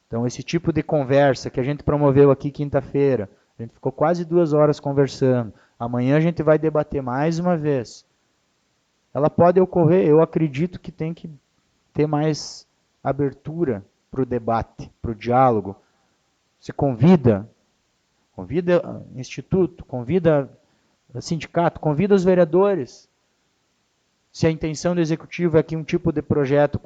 Então, esse tipo de conversa que a gente promoveu aqui quinta-feira, a gente ficou quase 2 horas conversando, amanhã a gente vai debater mais uma vez. Ela pode ocorrer, eu acredito que tem que ter mais abertura para o debate, para o diálogo. Se convida instituto, convida sindicato, convida os vereadores. Se a intenção do executivo é que um tipo de projeto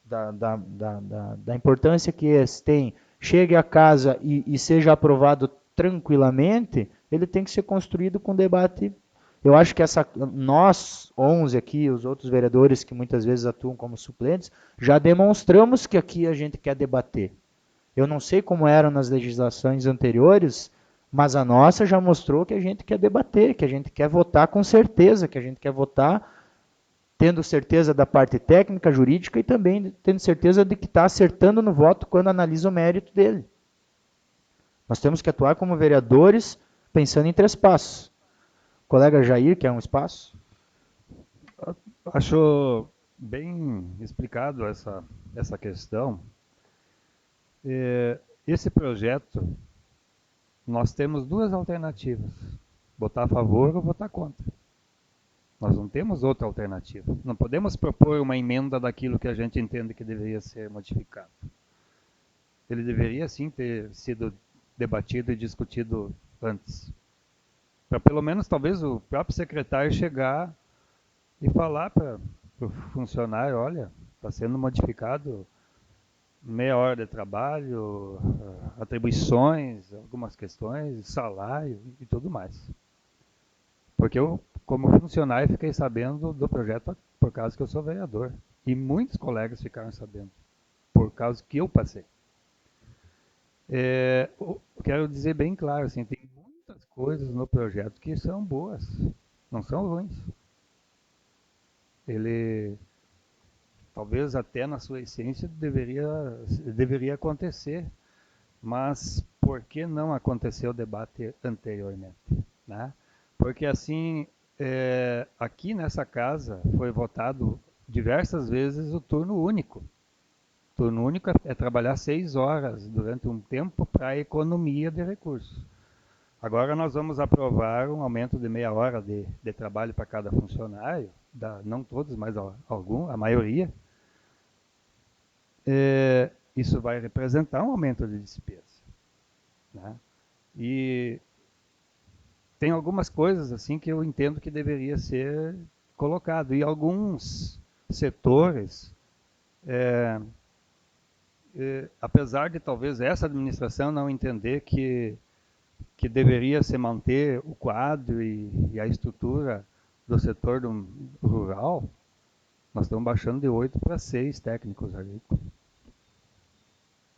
da importância que esse tem chegue à casa e seja aprovado tranquilamente, ele tem que ser construído com debate. Eu acho que nós, 11 aqui, os outros vereadores que muitas vezes atuam como suplentes, já demonstramos que aqui a gente quer debater. Eu não sei como eram nas legislações anteriores, mas a nossa já mostrou que a gente quer debater, que a gente quer votar com certeza, que a gente quer votar tendo certeza da parte técnica, jurídica e também tendo certeza de que está acertando no voto quando analisa o mérito dele. Nós temos que atuar como vereadores pensando em 3 passos. O colega Jair, quer um espaço? Acho bem explicado essa questão. Esse projeto, nós temos 2 alternativas, votar a favor ou votar contra. Nós não temos outra alternativa. Não podemos propor uma emenda daquilo que a gente entende que deveria ser modificado. Ele deveria sim ter sido debatido e discutido antes. Para pelo menos talvez o próprio secretário chegar e falar para o funcionário, olha, está sendo modificado meia hora de trabalho, atribuições, algumas questões, salário e tudo mais. Porque eu, como funcionário, fiquei sabendo do projeto por causa que eu sou vereador. E muitos colegas ficaram sabendo, por causa que eu passei. Quero dizer bem claro, assim, tem muitas coisas no projeto que são boas, não são ruins. Ele, talvez até na sua essência, deveria acontecer. Mas por que não aconteceu o debate anteriormente, né? Porque assim Aqui nessa casa foi votado diversas vezes o turno único. Turno único é trabalhar 6 horas durante um tempo para economia de recursos. Agora nós vamos aprovar um aumento de meia hora de trabalho para cada funcionário, não todos, mas a maioria. Isso vai representar um aumento de despesa, né? E tem algumas coisas assim que eu entendo que deveria ser colocado. E alguns setores, apesar de talvez essa administração não entender que deveria se manter o quadro e a estrutura do setor rural, nós estamos baixando de 8 para 6 técnicos agrícolas.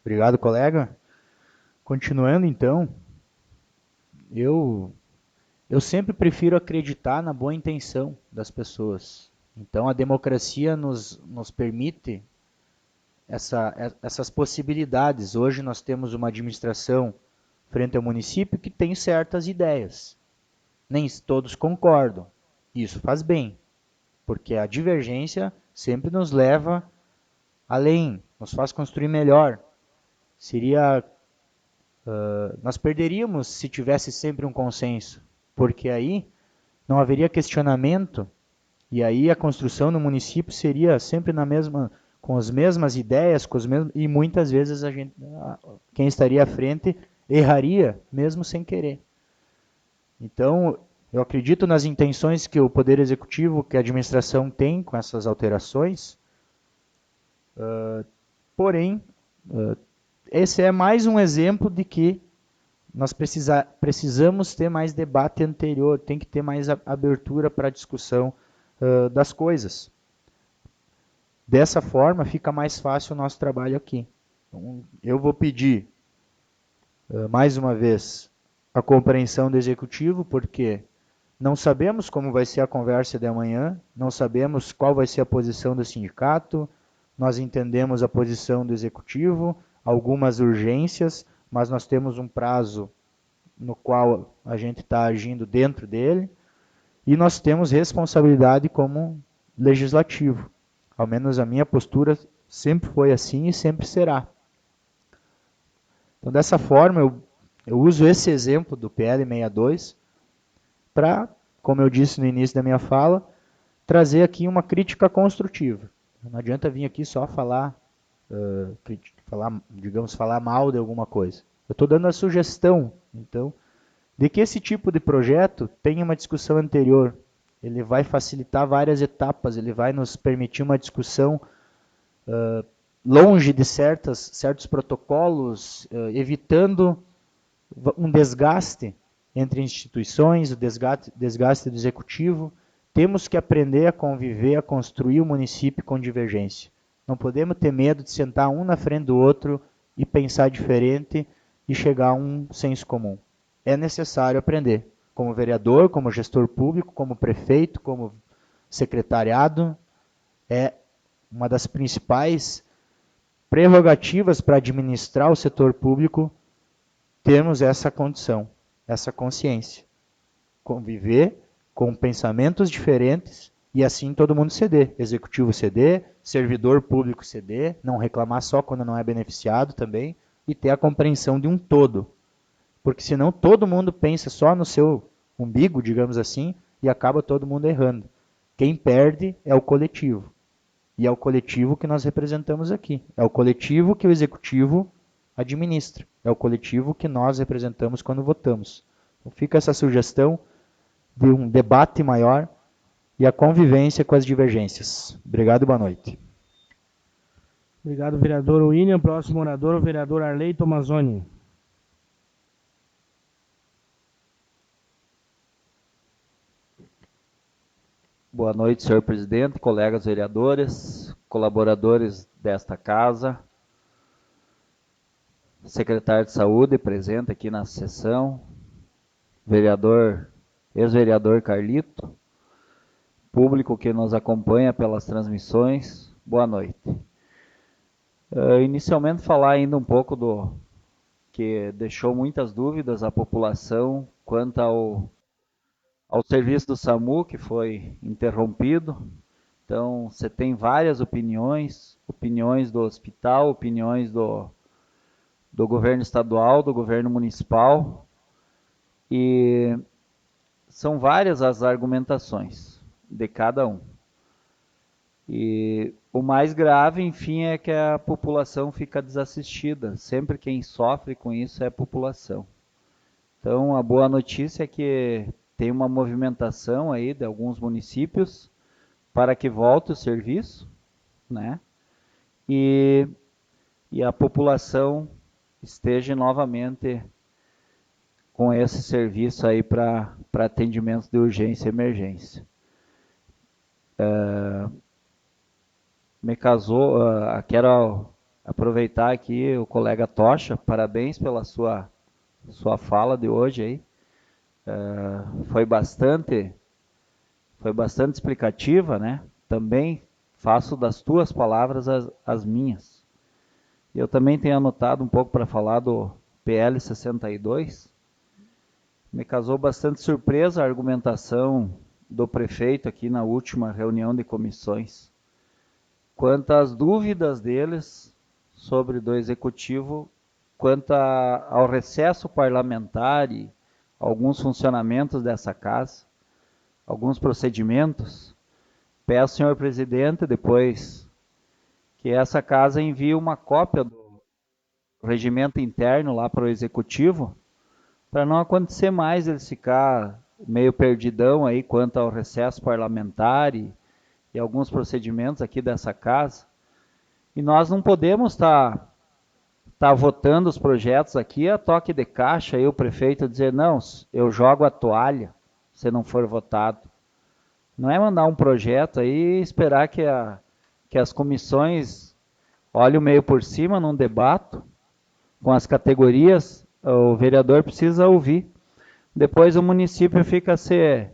Obrigado, colega. Continuando, então, eu sempre prefiro acreditar na boa intenção das pessoas. Então, a democracia nos permite essas possibilidades. Hoje nós temos uma administração frente ao município que tem certas ideias. Nem todos concordam. Isso faz bem, porque a divergência sempre nos leva além, nos faz construir melhor. Nós perderíamos se tivesse sempre um consenso, porque aí não haveria questionamento e aí a construção no município seria sempre com as mesmas ideias, e muitas vezes quem estaria à frente erraria, mesmo sem querer. Então, eu acredito nas intenções que o Poder Executivo, que a administração tem com essas alterações, porém, esse é mais um exemplo de que nós precisamos ter mais debate anterior, tem que ter mais abertura para a discussão das coisas. Dessa forma, fica mais fácil o nosso trabalho aqui. Então, eu vou pedir, mais uma vez, a compreensão do Executivo, porque não sabemos como vai ser a conversa de amanhã, não sabemos qual vai ser a posição do sindicato, nós entendemos a posição do Executivo, algumas urgências, mas nós temos um prazo no qual a gente está agindo dentro dele, e nós temos responsabilidade como legislativo. Ao menos a minha postura sempre foi assim e sempre será. Então, dessa forma, eu uso esse exemplo do PL 62 para, como eu disse no início da minha fala, trazer aqui uma crítica construtiva. Não adianta vir aqui só falar mal de alguma coisa. Eu estou dando a sugestão, então, de que esse tipo de projeto tenha uma discussão anterior. Ele vai facilitar várias etapas, ele vai nos permitir uma discussão longe de certos protocolos, evitando um desgaste entre instituições, o desgaste do executivo. Temos que aprender a conviver, a construir o município com divergência. Não podemos ter medo de sentar um na frente do outro e pensar diferente e chegar a um senso comum. É necessário aprender, como vereador, como gestor público, como prefeito, como secretariado. É uma das principais prerrogativas para administrar o setor público, termos essa condição, essa consciência. Conviver com pensamentos diferentes e assim todo mundo ceder. Executivo ceder, servidor público ceder, não reclamar só quando não é beneficiado também, e ter a compreensão de um todo. Porque senão todo mundo pensa só no seu umbigo, digamos assim, e acaba todo mundo errando. Quem perde é o coletivo. E é o coletivo que nós representamos aqui. É o coletivo que o executivo administra. É o coletivo que nós representamos quando votamos. Então fica essa sugestão de um debate maior e a convivência com as divergências. Obrigado e boa noite. Obrigado, vereador William. Próximo orador, o vereador Arley Tomazoni. Boa noite, senhor presidente, colegas vereadores, colaboradores desta casa, secretário de saúde presente aqui na sessão, ex-vereador Carlito, público que nos acompanha pelas transmissões, boa noite. Inicialmente falar ainda um pouco do que deixou muitas dúvidas à população quanto ao ao serviço do SAMU, que foi interrompido. Então, você tem várias opiniões, opiniões do hospital, opiniões do governo estadual, do governo municipal, e são várias as argumentações de cada um. E o mais grave, enfim, é que a população fica desassistida. Sempre quem sofre com isso é a população. Então, a boa notícia é que tem uma movimentação aí de alguns municípios para que volte o serviço, né? E a população esteja novamente com esse serviço aí para atendimento de urgência e emergência. Quero aproveitar aqui o colega Tocha, parabéns pela sua fala de hoje aí. Foi bastante explicativa, né? Também faço das tuas palavras as minhas. Eu também tenho anotado um pouco para falar do PL 62. Me causou bastante surpresa a argumentação do prefeito aqui na última reunião de comissões, quanto às dúvidas deles sobre do executivo, quanto ao recesso parlamentar e alguns funcionamentos dessa casa, alguns procedimentos. Peço, senhor presidente, depois que essa casa envie uma cópia do regimento interno lá para o executivo, para não acontecer mais ele ficar meio perdidão aí quanto ao recesso parlamentar e alguns procedimentos aqui dessa casa. E nós não podemos estar votando os projetos aqui a toque de caixa e o prefeito dizer, não, eu jogo a toalha se não for votado. Não é mandar um projeto aí e esperar que as comissões olhem meio por cima num debate com as categorias. O vereador precisa ouvir. Depois o município fica se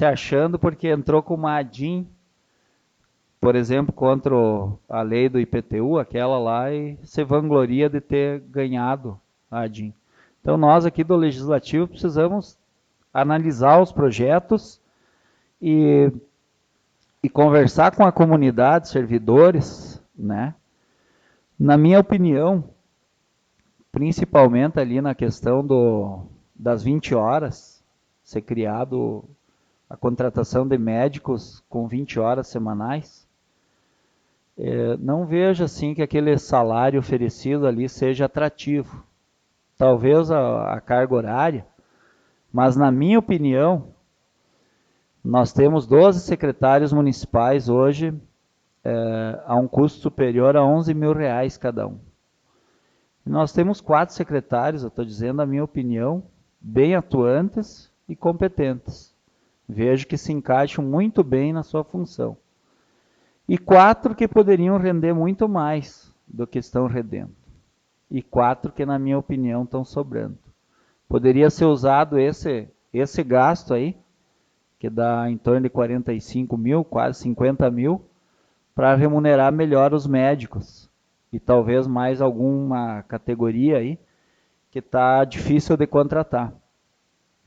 achando porque entrou com uma ADIM, por exemplo, contra a lei do IPTU, aquela lá, e se vangloria de ter ganhado a ADIM. Então nós aqui do Legislativo precisamos analisar os projetos e conversar com a comunidade, servidores, né? Na minha opinião, principalmente ali na questão das 20 horas, ser criado a contratação de médicos com 20 horas semanais, não vejo assim que aquele salário oferecido ali seja atrativo. Talvez a carga horária, mas na minha opinião, nós temos 12 secretários municipais hoje a um custo superior a R$11 mil cada um. Nós temos 4 secretários, eu estou dizendo a minha opinião, bem atuantes e competentes. Vejo que se encaixam muito bem na sua função. E 4 que poderiam render muito mais do que estão rendendo. E 4 que, na minha opinião, estão sobrando. Poderia ser usado esse gasto aí, que dá em torno de 45 mil, quase 50 mil, para remunerar melhor os médicos. E talvez mais alguma categoria aí que está difícil de contratar.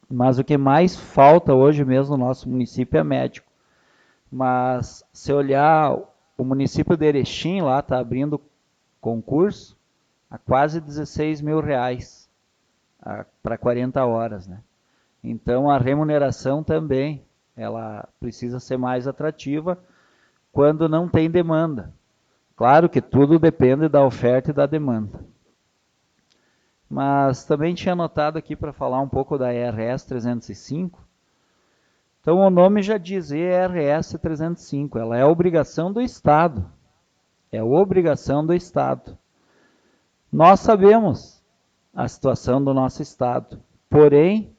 Mas o que mais falta hoje mesmo no nosso município é médico. Mas se olhar, o município de Erechim lá está abrindo concurso a quase R$16 mil para 40 horas, né? Então a remuneração também, ela precisa ser mais atrativa quando não tem demanda. Claro que tudo depende da oferta e da demanda. Mas também tinha anotado aqui para falar um pouco da ERS 305. Então o nome já diz ERS 305, ela é a obrigação do Estado. É a obrigação do Estado. Nós sabemos a situação do nosso Estado, porém,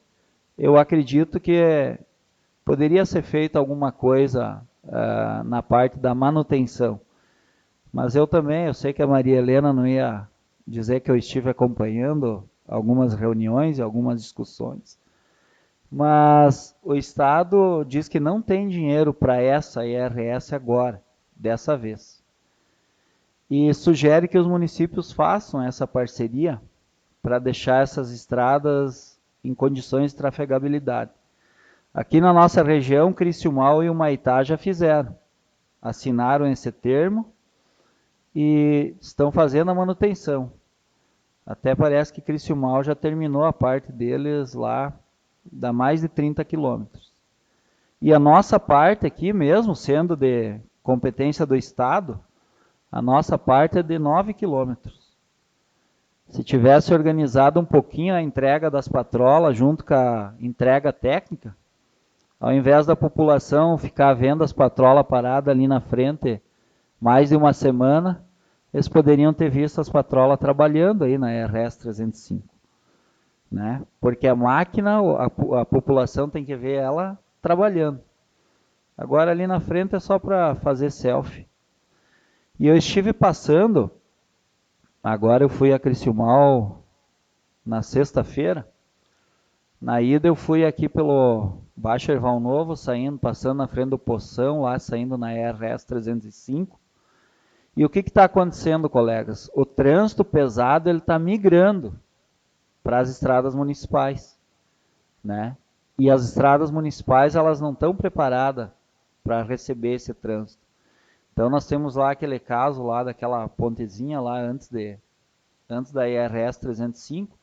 eu acredito que poderia ser feita alguma coisa na parte da manutenção. Mas eu sei que a Maria Helena não ia dizer que eu estive acompanhando algumas reuniões e algumas discussões. Mas o Estado diz que não tem dinheiro para essa IRS agora, dessa vez. E sugere que os municípios façam essa parceria para deixar essas estradas em condições de trafegabilidade. Aqui na nossa região, Criciúmal e Humaitá já fizeram. Assinaram esse termo e estão fazendo a manutenção. Até parece que Criciúmal já terminou a parte deles lá, dá mais de 30 quilômetros. E a nossa parte aqui mesmo, sendo de competência do Estado, a nossa parte é de 9 quilômetros. Se tivesse organizado um pouquinho a entrega das patrolas junto com a entrega técnica, ao invés da população ficar vendo as patrolas paradas ali na frente mais de uma semana, eles poderiam ter visto as patrolas trabalhando aí na RS 305. Né? Porque a máquina, a população tem que ver ela trabalhando. Agora ali na frente é só para fazer selfie. E eu estive passando, agora eu fui a Criciúmal na sexta-feira. Na ida eu fui aqui pelo Baixo Erval Novo, passando na frente do Poção, lá saindo na RS 305. E o que está acontecendo, colegas? O trânsito pesado está migrando para as estradas municipais, né? E as estradas municipais elas não estão preparadas para receber esse trânsito. Então nós temos lá aquele caso lá daquela pontezinha lá antes da IRS 305,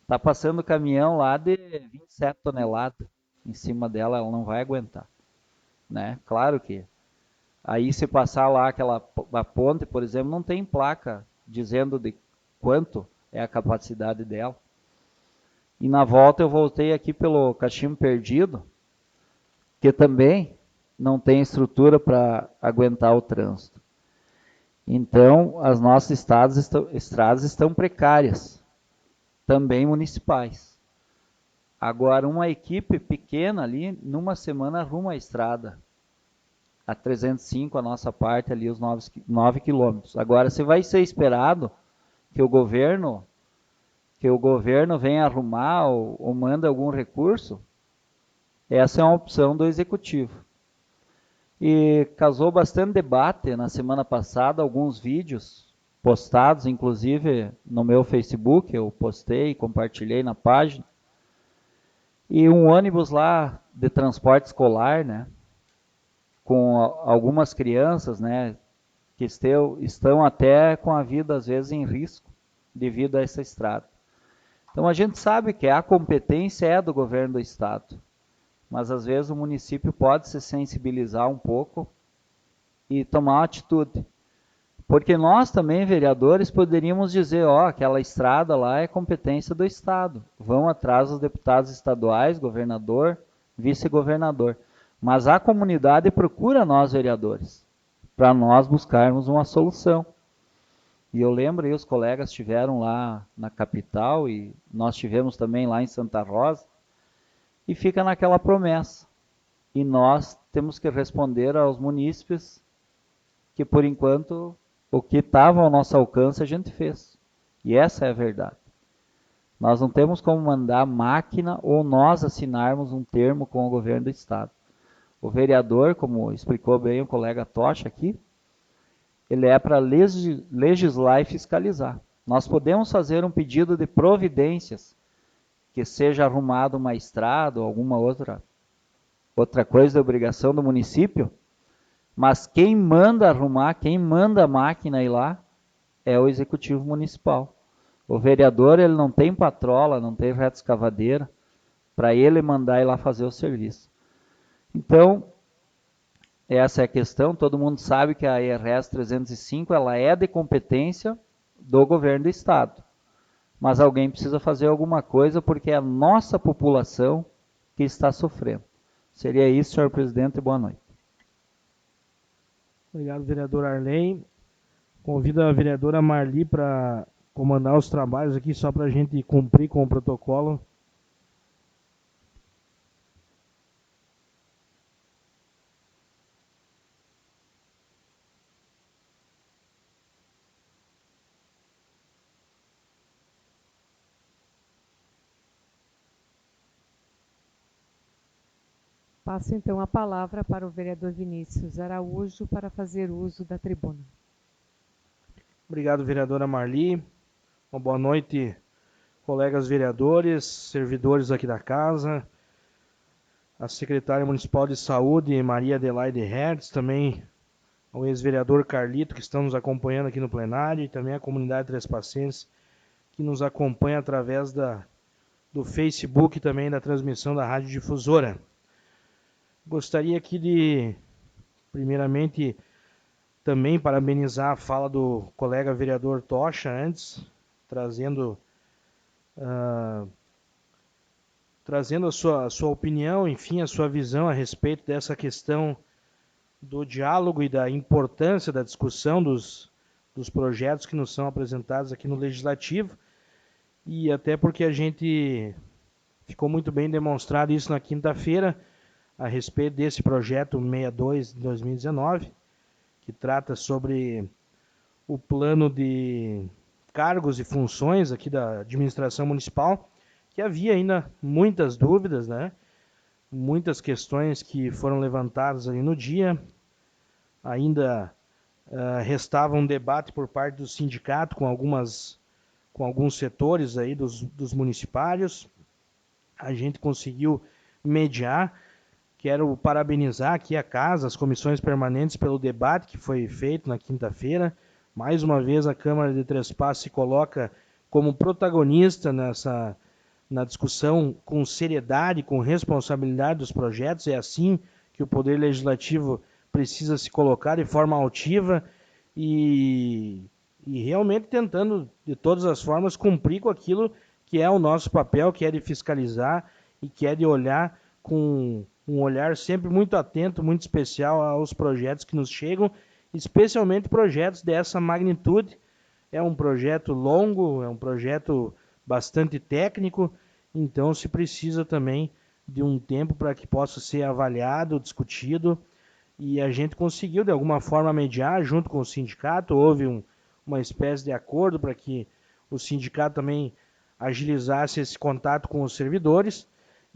está passando caminhão lá de 27 toneladas em cima dela, ela não vai aguentar, né? Claro que aí se passar lá a ponte, por exemplo, não tem placa dizendo de quanto é a capacidade dela. E na volta eu voltei aqui pelo Cachimbo Perdido, que também não tem estrutura para aguentar o trânsito. Então, as nossas estradas estão precárias, também municipais. Agora, uma equipe pequena ali, numa semana arruma a estrada. A 305, a nossa parte ali, os 9 quilômetros. Agora, se vai ser esperado que o governo venha arrumar ou manda algum recurso, essa é uma opção do executivo. E causou bastante debate na semana passada, alguns vídeos postados, inclusive no meu Facebook, eu postei, compartilhei na página, e um ônibus lá de transporte escolar, né, com algumas crianças, né, que estão até com a vida às vezes em risco devido a essa estrada. Então a gente sabe que a competência é do governo do estado, mas às vezes o município pode se sensibilizar um pouco e tomar uma atitude. Porque nós também, vereadores, poderíamos dizer, aquela estrada lá é competência do estado. Vão atrás dos deputados estaduais, governador, vice-governador. Mas a comunidade procura nós, vereadores, para nós buscarmos uma solução. E eu lembro, os colegas estiveram lá na capital e nós tivemos também lá em Santa Rosa, e fica naquela promessa. E nós temos que responder aos munícipes que, por enquanto, o que estava ao nosso alcance a gente fez. E essa é a verdade. Nós não temos como mandar a máquina ou nós assinarmos um termo com o governo do estado. O vereador, como explicou bem o colega Tocha aqui, ele é para legislar e fiscalizar. Nós podemos fazer um pedido de providências, que seja arrumado uma estrada ou alguma outra coisa de obrigação do município, mas quem manda arrumar, quem manda a máquina ir lá, é o executivo municipal. O vereador ele não tem patrola, não tem retroescavadeira, para ele mandar ir lá fazer o serviço. Então, essa é a questão, todo mundo sabe que a IRS 305 ela é de competência do governo do estado. Mas alguém precisa fazer alguma coisa porque é a nossa população que está sofrendo. Seria isso, senhor presidente, e boa noite. Obrigado, vereador Arley. Convido a vereadora Marli para comandar os trabalhos aqui, só para a gente cumprir com o protocolo. Passo então a palavra para o vereador Vinícius Araújo para fazer uso da tribuna. Obrigado, vereadora Marli. Uma boa noite, colegas vereadores, servidores aqui da casa. a secretária municipal de saúde, Maria Adelaide Hertz, também ao ex-vereador Carlito, que estão nos acompanhando aqui no plenário, e também a comunidade trespacense, que nos acompanha através do Facebook e também da transmissão da Rádio Difusora. Gostaria aqui de, primeiramente, também parabenizar a fala do colega vereador Tocha antes, trazendo a sua opinião, enfim, a sua visão a respeito dessa questão do diálogo e da importância da discussão dos projetos que nos são apresentados aqui no Legislativo, e até porque a gente ficou muito bem demonstrado isso na quinta-feira, a respeito desse projeto 62 de 2019, que trata sobre o plano de cargos e funções aqui da administração municipal, que havia ainda muitas dúvidas, né? Muitas questões que foram levantadas ali no dia. Ainda restava um debate por parte do sindicato com alguns setores aí dos municipários. A gente conseguiu mediar. Quero parabenizar aqui a casa, as comissões permanentes, pelo debate que foi feito na quinta-feira. Mais uma vez a Câmara de Três Passos se coloca como protagonista na discussão com seriedade, com responsabilidade dos projetos. É assim que o Poder Legislativo precisa se colocar de forma altiva e realmente tentando, de todas as formas, cumprir com aquilo que é o nosso papel, que é de fiscalizar e que é de olhar com um olhar sempre muito atento, muito especial aos projetos que nos chegam, especialmente projetos dessa magnitude. É um projeto longo, é um projeto bastante técnico, então se precisa também de um tempo para que possa ser avaliado, discutido, e a gente conseguiu de alguma forma mediar junto com o sindicato. Houve uma espécie de acordo para que o sindicato também agilizasse esse contato com os servidores.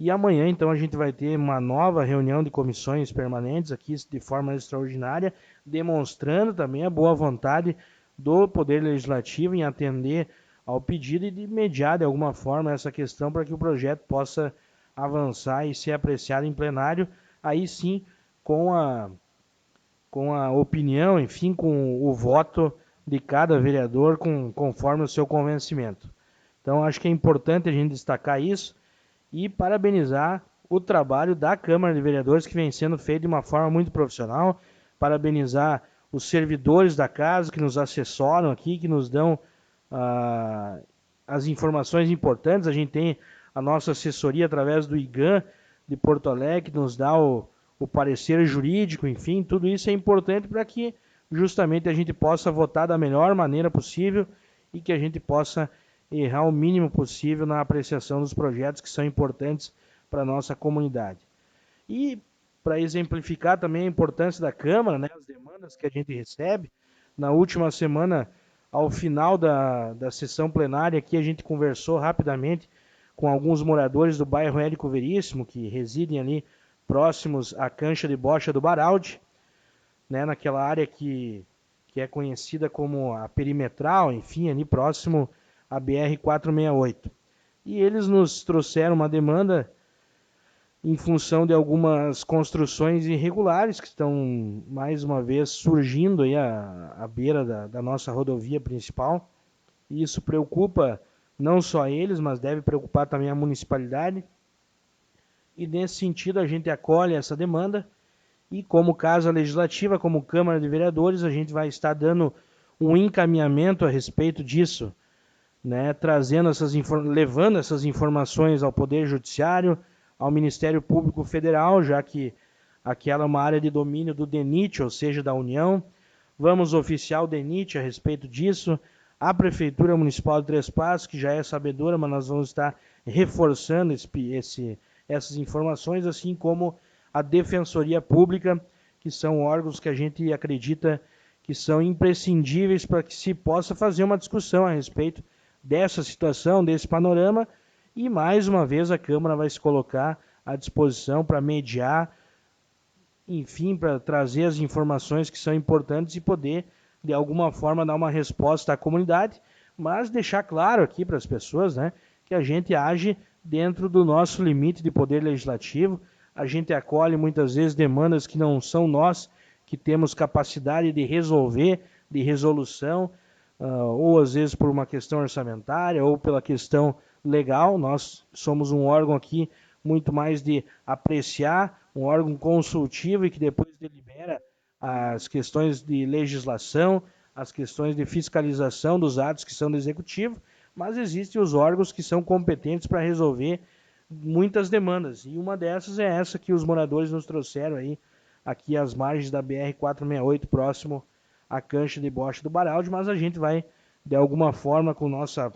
E amanhã, então, a gente vai ter uma nova reunião de comissões permanentes aqui de forma extraordinária, demonstrando também a boa vontade do Poder Legislativo em atender ao pedido e de mediar de alguma forma essa questão para que o projeto possa avançar e ser apreciado em plenário, aí sim com a opinião, enfim, com o voto de cada vereador conforme o seu convencimento. Então, acho que é importante a gente destacar isso e parabenizar o trabalho da Câmara de Vereadores, que vem sendo feito de uma forma muito profissional, parabenizar os servidores da casa que nos assessoram aqui, que nos dão as informações importantes. A gente tem a nossa assessoria através do IGAM de Porto Alegre, que nos dá o parecer jurídico, enfim, tudo isso é importante para que justamente a gente possa votar da melhor maneira possível e que a gente possa errar o mínimo possível na apreciação dos projetos que são importantes para a nossa comunidade. E para exemplificar também a importância da Câmara, né, as demandas que a gente recebe, na última semana, ao final da sessão plenária, aqui a gente conversou rapidamente com alguns moradores do bairro Érico Veríssimo, que residem ali próximos à cancha de bocha do Baraldi, né, naquela área que é conhecida como a perimetral, enfim, ali próximo à BR-468. E eles nos trouxeram uma demanda em função de algumas construções irregulares que estão, mais uma vez, surgindo aí à beira da nossa rodovia principal. E isso preocupa não só eles, mas deve preocupar também a municipalidade. E nesse sentido a gente acolhe essa demanda e, como Casa Legislativa, como Câmara de Vereadores, a gente vai estar dando um encaminhamento a respeito disso, né, levando essas informações ao Poder Judiciário, ao Ministério Público Federal, já que aquela é uma área de domínio do DENIT, ou seja, da União. Vamos oficiar o DENIT a respeito disso, a Prefeitura Municipal de Três Passos, que já é sabedora, mas nós vamos estar reforçando essas informações, assim como a Defensoria Pública, que são órgãos que a gente acredita que são imprescindíveis para que se possa fazer uma discussão a respeito dessa situação, desse panorama, e mais uma vez a Câmara vai se colocar à disposição para mediar, enfim, para trazer as informações que são importantes e poder, de alguma forma, dar uma resposta à comunidade, mas deixar claro aqui para as pessoas, né, que a gente age dentro do nosso limite de poder legislativo. a gente acolhe muitas vezes demandas que não são nós que temos capacidade de resolver, de resolução, ou às vezes por uma questão orçamentária ou pela questão legal. Nós somos um órgão aqui muito mais de apreciar, um órgão consultivo e que depois delibera as questões de legislação, as questões de fiscalização dos atos que são do Executivo, mas existem os órgãos que são competentes para resolver muitas demandas, e uma dessas é essa que os moradores nos trouxeram aí, aqui às margens da BR-468, próximo à cancha de bocha do Baraldi, mas a gente vai, de alguma forma, com nossa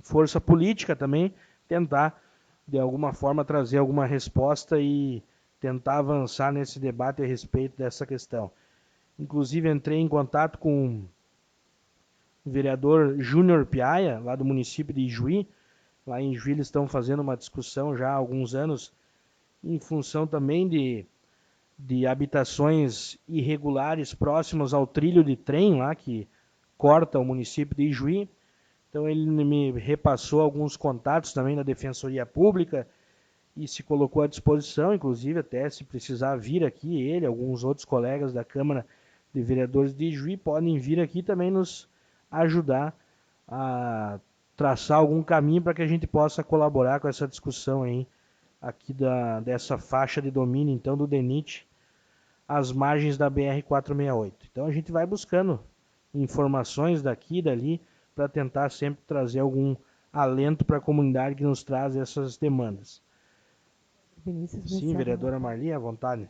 força política também, tentar, de alguma forma, trazer alguma resposta e tentar avançar nesse debate a respeito dessa questão. Inclusive, entrei em contato com o vereador Júnior Piaia, lá do município de Ijuí. Lá em Ijuí eles estão fazendo uma discussão já há alguns anos em função também de habitações irregulares próximas ao trilho de trem lá que corta o município de Ijuí. Então ele me repassou alguns contatos também da Defensoria Pública e se colocou à disposição, inclusive até se precisar vir aqui, ele, alguns outros colegas da Câmara de Vereadores de Ijuí podem vir aqui também nos ajudar a traçar algum caminho para que a gente possa colaborar com essa discussão aí, aqui dessa faixa de domínio, então, do DENIT, às margens da BR-468. Então a gente vai buscando informações daqui e dali para tentar sempre trazer algum alento para a comunidade que nos traz essas demandas. Vinícius, Sim, vereadora Marli, à vontade.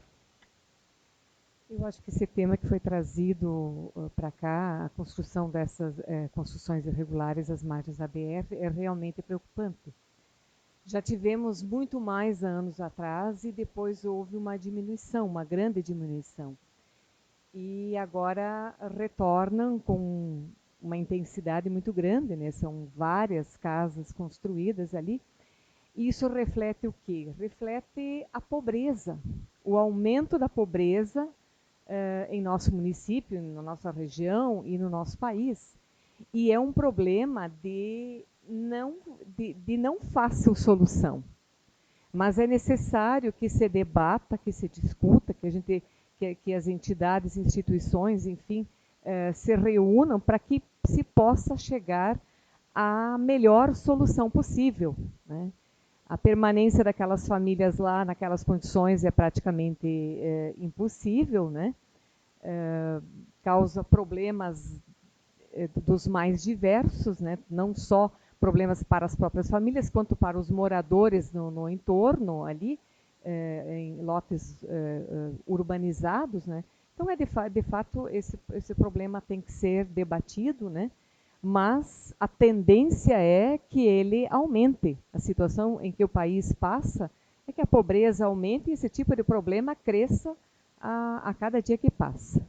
Eu acho que esse tema que foi trazido para cá, a construção dessas construções irregulares às margens da BR, é realmente preocupante. Já tivemos muito mais anos atrás e depois houve uma diminuição, uma grande diminuição. E agora retornam com uma intensidade muito grande, né? São várias casas construídas ali. E isso reflete o quê? Reflete a pobreza, o aumento da pobreza em nosso município, na nossa região e no nosso país. E é um problema de não fácil solução. Mas é necessário que se debata, que se discuta, que as entidades, instituições, enfim, se reúnam para que se possa chegar à melhor solução possível, né? A permanência daquelas famílias lá, naquelas condições, é praticamente impossível, né? Causa problemas dos mais diversos, né? Não só problemas para as próprias famílias, quanto para os moradores no entorno ali, em lotes urbanizados, né? Então, de fato, esse problema tem que ser debatido, né? Mas a tendência é que ele aumente. A situação em que o país passa é que a pobreza aumente e esse tipo de problema cresça a cada dia que passa.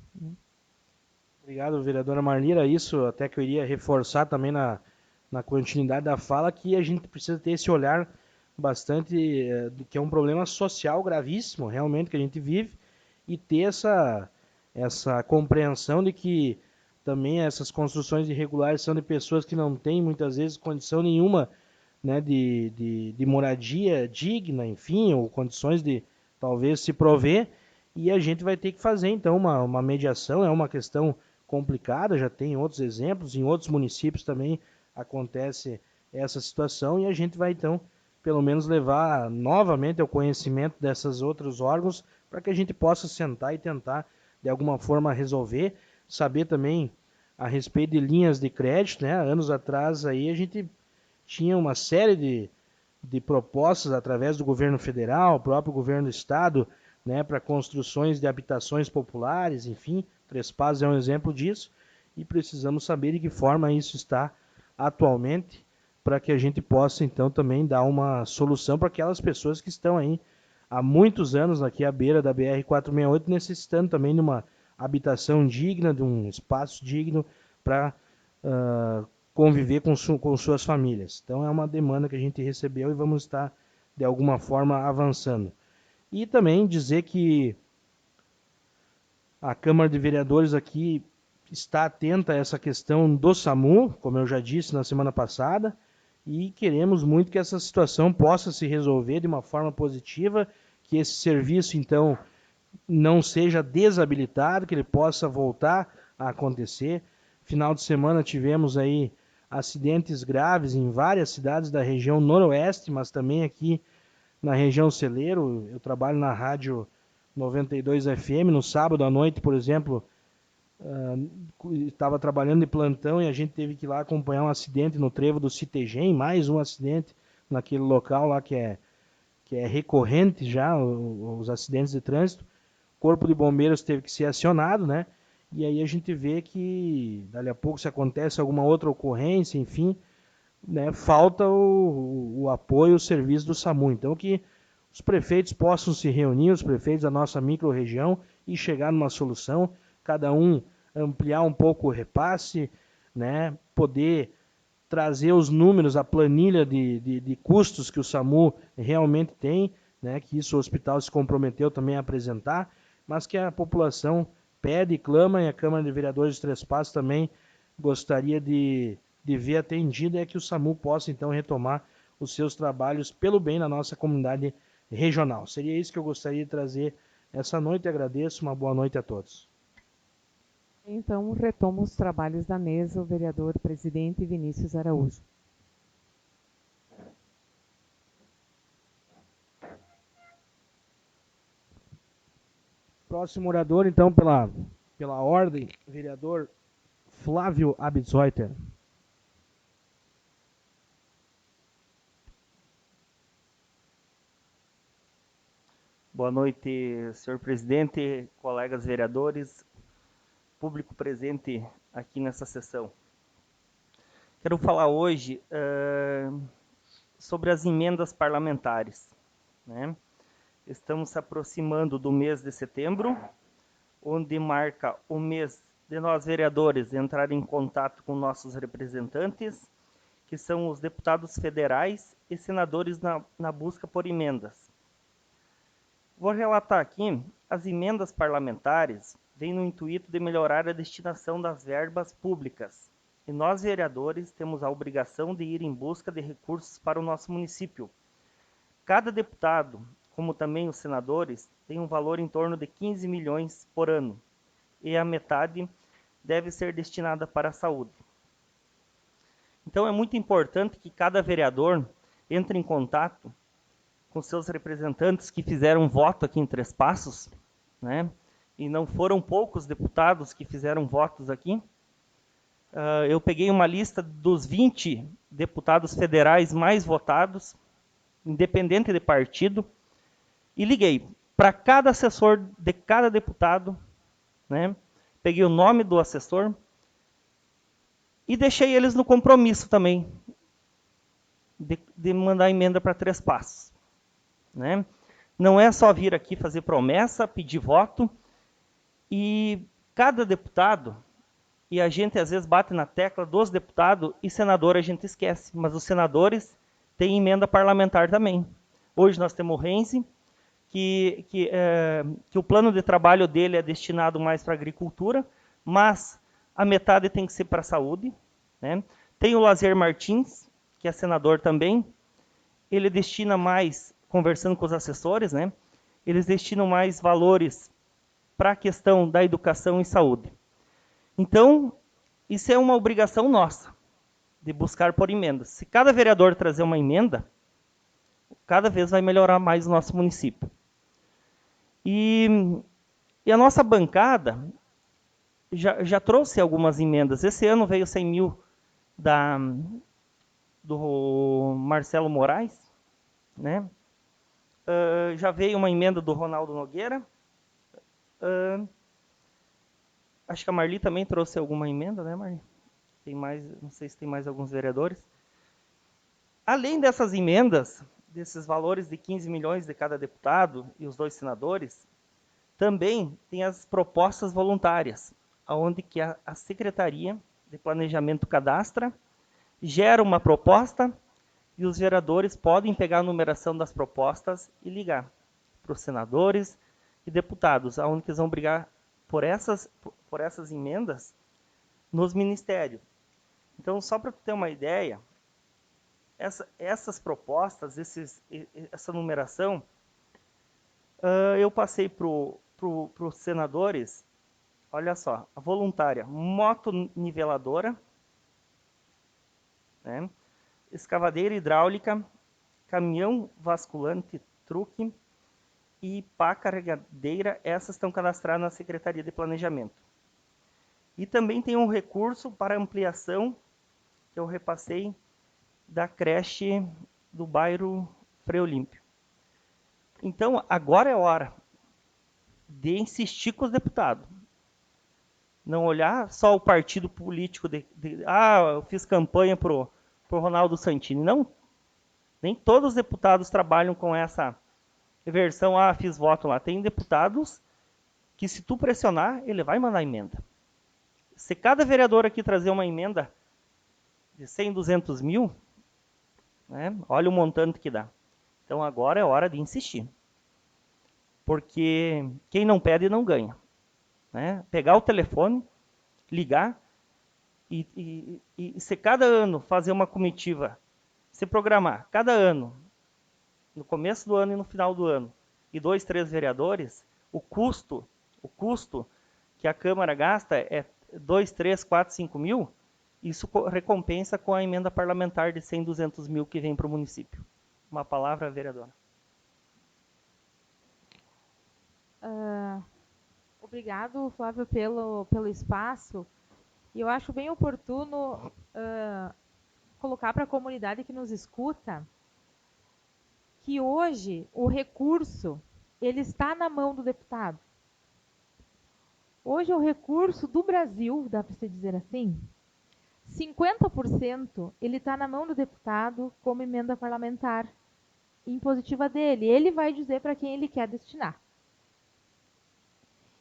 Obrigado, vereadora Marlira. Isso até que eu iria reforçar também na continuidade da fala, que a gente precisa ter esse olhar bastante, que é um problema social gravíssimo, realmente, que a gente vive, e ter essa compreensão de que também essas construções irregulares são de pessoas que não têm, muitas vezes, condição nenhuma, né, de moradia digna, enfim, ou condições de, talvez, se prover, e a gente vai ter que fazer, então, uma mediação. É uma questão complicada, já tem outros exemplos, em outros municípios também acontece essa situação, e a gente vai, então, pelo menos levar novamente ao conhecimento desses outros órgãos, para que a gente possa sentar e tentar, de alguma forma, resolver. Saber também a respeito de linhas de crédito, né? Anos atrás aí a gente tinha uma série de propostas através do governo federal, próprio governo do estado, né, para construções de habitações populares, enfim, Três Passos é um exemplo disso, e precisamos saber de que forma isso está atualmente, para que a gente possa então também dar uma solução para aquelas pessoas que estão aí há muitos anos aqui à beira da BR-468, necessitando também de uma habitação digna, de um espaço digno para conviver com suas famílias. Então é uma demanda que a gente recebeu e vamos estar, de alguma forma, avançando. E também dizer que a Câmara de Vereadores aqui está atenta a essa questão do SAMU, como eu já disse na semana passada, e queremos muito que essa situação possa se resolver de uma forma positiva, que esse serviço, então, não seja desabilitado, que ele possa voltar a acontecer. Final de semana tivemos aí acidentes graves em várias cidades da região noroeste, mas também aqui na região celeiro. Eu trabalho na rádio 92 FM, no sábado à noite, por exemplo, estava trabalhando de plantão e a gente teve que ir lá acompanhar um acidente no trevo do Citegem, mais um acidente naquele local lá que é recorrente já, os acidentes de trânsito. O Corpo de Bombeiros teve que ser acionado, né? E aí a gente vê que dali a pouco, se acontece alguma outra ocorrência, enfim, né, falta o apoio, o serviço do SAMU. Então que os prefeitos possam se reunir, os prefeitos da nossa micro-região, e chegar numa solução, cada um ampliar um pouco o repasse, né, poder trazer os números, a planilha de custos que o SAMU realmente tem, né, que isso o hospital se comprometeu também a apresentar, mas que a população pede e clama, e a Câmara de Vereadores de Três Passos também gostaria de ver atendida, é que o SAMU possa então retomar os seus trabalhos pelo bem da nossa comunidade regional. Seria isso que eu gostaria de trazer essa noite. Agradeço, uma boa noite a todos. Então, retomo os trabalhos da mesa o vereador presidente Vinícius Araújo. Próximo orador, então, pela ordem, vereador Flávio Abitzoiter. Boa noite, senhor presidente, colegas vereadores, público presente aqui nessa sessão. Quero falar hoje sobre as emendas parlamentares, né? Estamos se aproximando do mês de setembro, onde marca o mês de nós vereadores entrar em contato com nossos representantes, que são os deputados federais e senadores na busca por emendas. Vou relatar aqui, as emendas parlamentares vêm no intuito de melhorar a destinação das verbas públicas. E nós, vereadores, temos a obrigação de ir em busca de recursos para o nosso município. Cada deputado, como também os senadores, tem um valor em torno de 15 milhões por ano. E a metade deve ser destinada para a saúde. Então é muito importante que cada vereador entre em contato com seus representantes que fizeram voto aqui em Três Passos, né? E não foram poucos deputados que fizeram votos aqui. Eu peguei uma lista dos 20 deputados federais mais votados, independente de partido, e liguei para cada assessor de cada deputado, né? Peguei o nome do assessor e deixei eles no compromisso também de mandar emenda para Três Passos. Né? Não é só vir aqui fazer promessa, pedir voto, e cada deputado, e a gente às vezes bate na tecla dos deputados, e senador a gente esquece, mas os senadores têm emenda parlamentar também. Hoje nós temos o Renzi, que o plano de trabalho dele é destinado mais para a agricultura, mas a metade tem que ser para a saúde. Né? Tem o Lazer Martins, que é senador também, ele destina mais, conversando com os assessores, né? Eles destinam mais valores para a questão da educação e saúde. Então, isso é uma obrigação nossa, de buscar por emendas. Se cada vereador trazer uma emenda, cada vez vai melhorar mais o nosso município. E a nossa bancada já trouxe algumas emendas. Esse ano veio 100 mil do Marcelo Moraes, né? Já veio uma emenda do Ronaldo Nogueira. Acho que a Marli também trouxe alguma emenda, né, Marli? Tem mais, não sei se tem mais alguns vereadores. Além dessas emendas, desses valores de 15 milhões de cada deputado e os 2 senadores, também tem as propostas voluntárias, onde que a Secretaria de Planejamento cadastra, gera uma proposta, e os vereadores podem pegar a numeração das propostas e ligar para os senadores e deputados, aonde eles vão brigar por essas emendas nos ministérios. Então, só para ter uma ideia, essas propostas, essa numeração, eu passei para os senadores, olha só, a voluntária, motoniveladora, né? Escavadeira hidráulica, caminhão vasculante, truque e pá carregadeira, essas estão cadastradas na Secretaria de Planejamento. E também tem um recurso para ampliação que eu repassei da creche do bairro Frei Olímpio. Então, agora é hora de insistir com os deputados. Não olhar só o partido político eu fiz campanha pro Ronaldo Santini. Não, nem todos os deputados trabalham com essa versão, fiz voto lá. Tem deputados que, se tu pressionar, ele vai mandar emenda. Se cada vereador aqui trazer uma emenda de 100, 200 mil, né, olha o montante que dá. Então agora é hora de insistir. Porque quem não pede não ganha. Né? Pegar o telefone, ligar e se cada ano fazer uma comitiva, se programar, cada ano, no começo do ano e no final do ano, e 2, 3 vereadores, o custo que a Câmara gasta é 2, 3, 4, 5 mil, isso recompensa com a emenda parlamentar de 100, 200 mil que vem para o município. Uma palavra, vereadora. Obrigado, Flávio, pelo espaço. E eu acho bem oportuno colocar para a comunidade que nos escuta que hoje o recurso ele está na mão do deputado. Hoje o recurso do Brasil, dá para se dizer assim, 50% ele está na mão do deputado como emenda parlamentar impositiva dele. Ele vai dizer para quem ele quer destinar.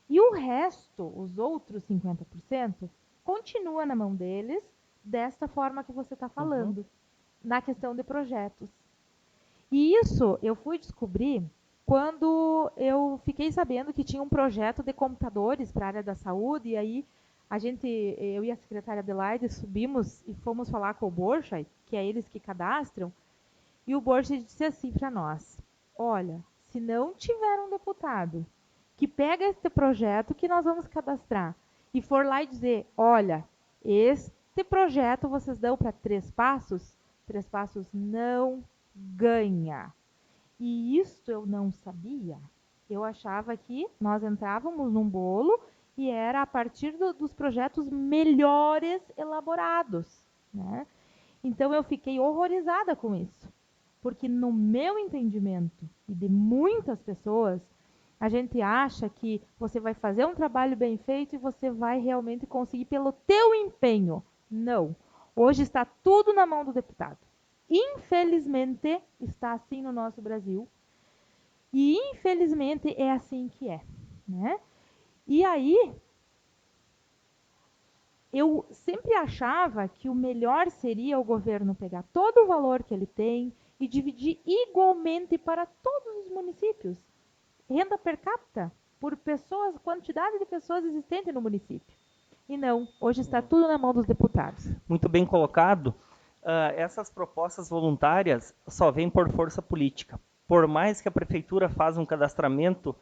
E o resto, os outros 50%, continua na mão deles, desta forma que você está falando, na questão de projetos. E isso eu fui descobrir quando eu fiquei sabendo que tinha um projeto de computadores para a área da saúde, e aí eu e a secretária Adelaide subimos e fomos falar com o Borja, que é eles que cadastram, e o Borja disse assim para nós: olha, se não tiver um deputado que pega este projeto que nós vamos cadastrar e for lá e dizer, olha, este projeto vocês dão para 3 passos não ganha. E isso eu não sabia. Eu achava que nós entrávamos num bolo e era a partir dos projetos melhores elaborados, né? Então eu fiquei horrorizada com isso, porque no meu entendimento e de muitas pessoas, a gente acha que você vai fazer um trabalho bem feito e você vai realmente conseguir pelo teu empenho. Não. Hoje está tudo na mão do deputado. Infelizmente, está assim no nosso Brasil. E infelizmente é assim que é, né? E aí, eu sempre achava que o melhor seria o governo pegar todo o valor que ele tem e dividir igualmente para todos os municípios. Renda per capita por pessoas, quantidade de pessoas existentes no município. E não, hoje está tudo na mão dos deputados. Muito bem colocado. Essas propostas voluntárias só vêm por força política. Por mais que a prefeitura faça um cadastramento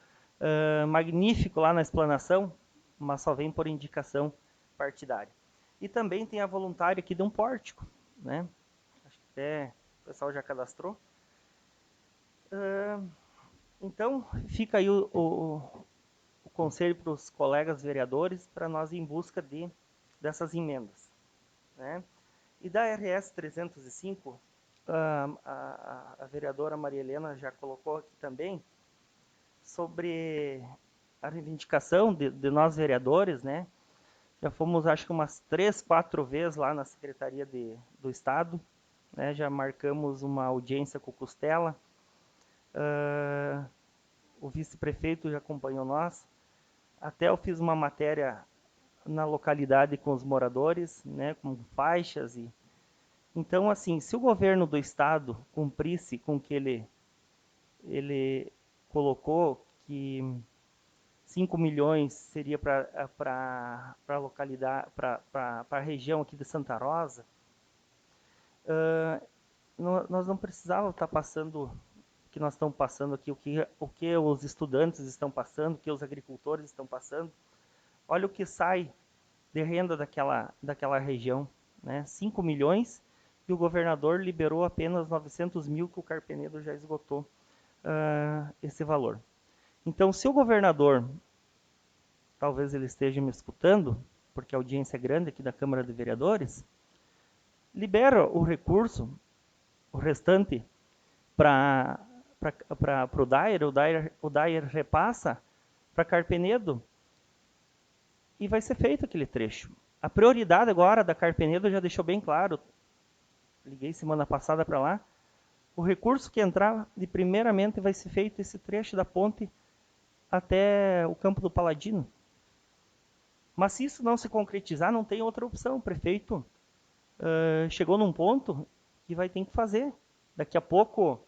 magnífico lá na explanação, mas só vem por indicação partidária. E também tem a voluntária aqui de um pórtico, né? Acho que até o pessoal já cadastrou. Então, fica aí o conselho para os colegas vereadores para nós ir em busca dessas emendas, né? E da RS 305, a vereadora Maria Helena já colocou aqui também sobre a reivindicação de nós vereadores, né? Já fomos, acho que umas 3, 4 vezes lá na Secretaria do Estado, né? Já marcamos uma audiência com o Costela. O vice-prefeito já acompanhou nós. Até eu fiz uma matéria na localidade com os moradores, né, com faixas. Então, assim, se o governo do estado cumprisse com o que ele colocou, que 5 milhões seria para a localidade, para a região aqui de Santa Rosa, nós não precisávamos estar passando que nós estamos passando aqui, o que os estudantes estão passando, o que os agricultores estão passando. Olha o que sai de renda daquela região, né? 5 milhões, e o governador liberou apenas 900 mil, que o Carpenedo já esgotou esse valor. Então, se o governador, talvez ele esteja me escutando, porque a audiência é grande aqui da Câmara de Vereadores, libera o recurso, o restante, para o Daier repassa para Carpenedo, e vai ser feito aquele trecho. A prioridade agora da Carpenedo já deixou bem claro, liguei semana passada para lá, o recurso que entrar, primeiramente vai ser feito esse trecho da ponte até o Campo do Paladino. Mas se isso não se concretizar, não tem outra opção. O prefeito chegou num ponto que vai ter que fazer. Daqui a pouco,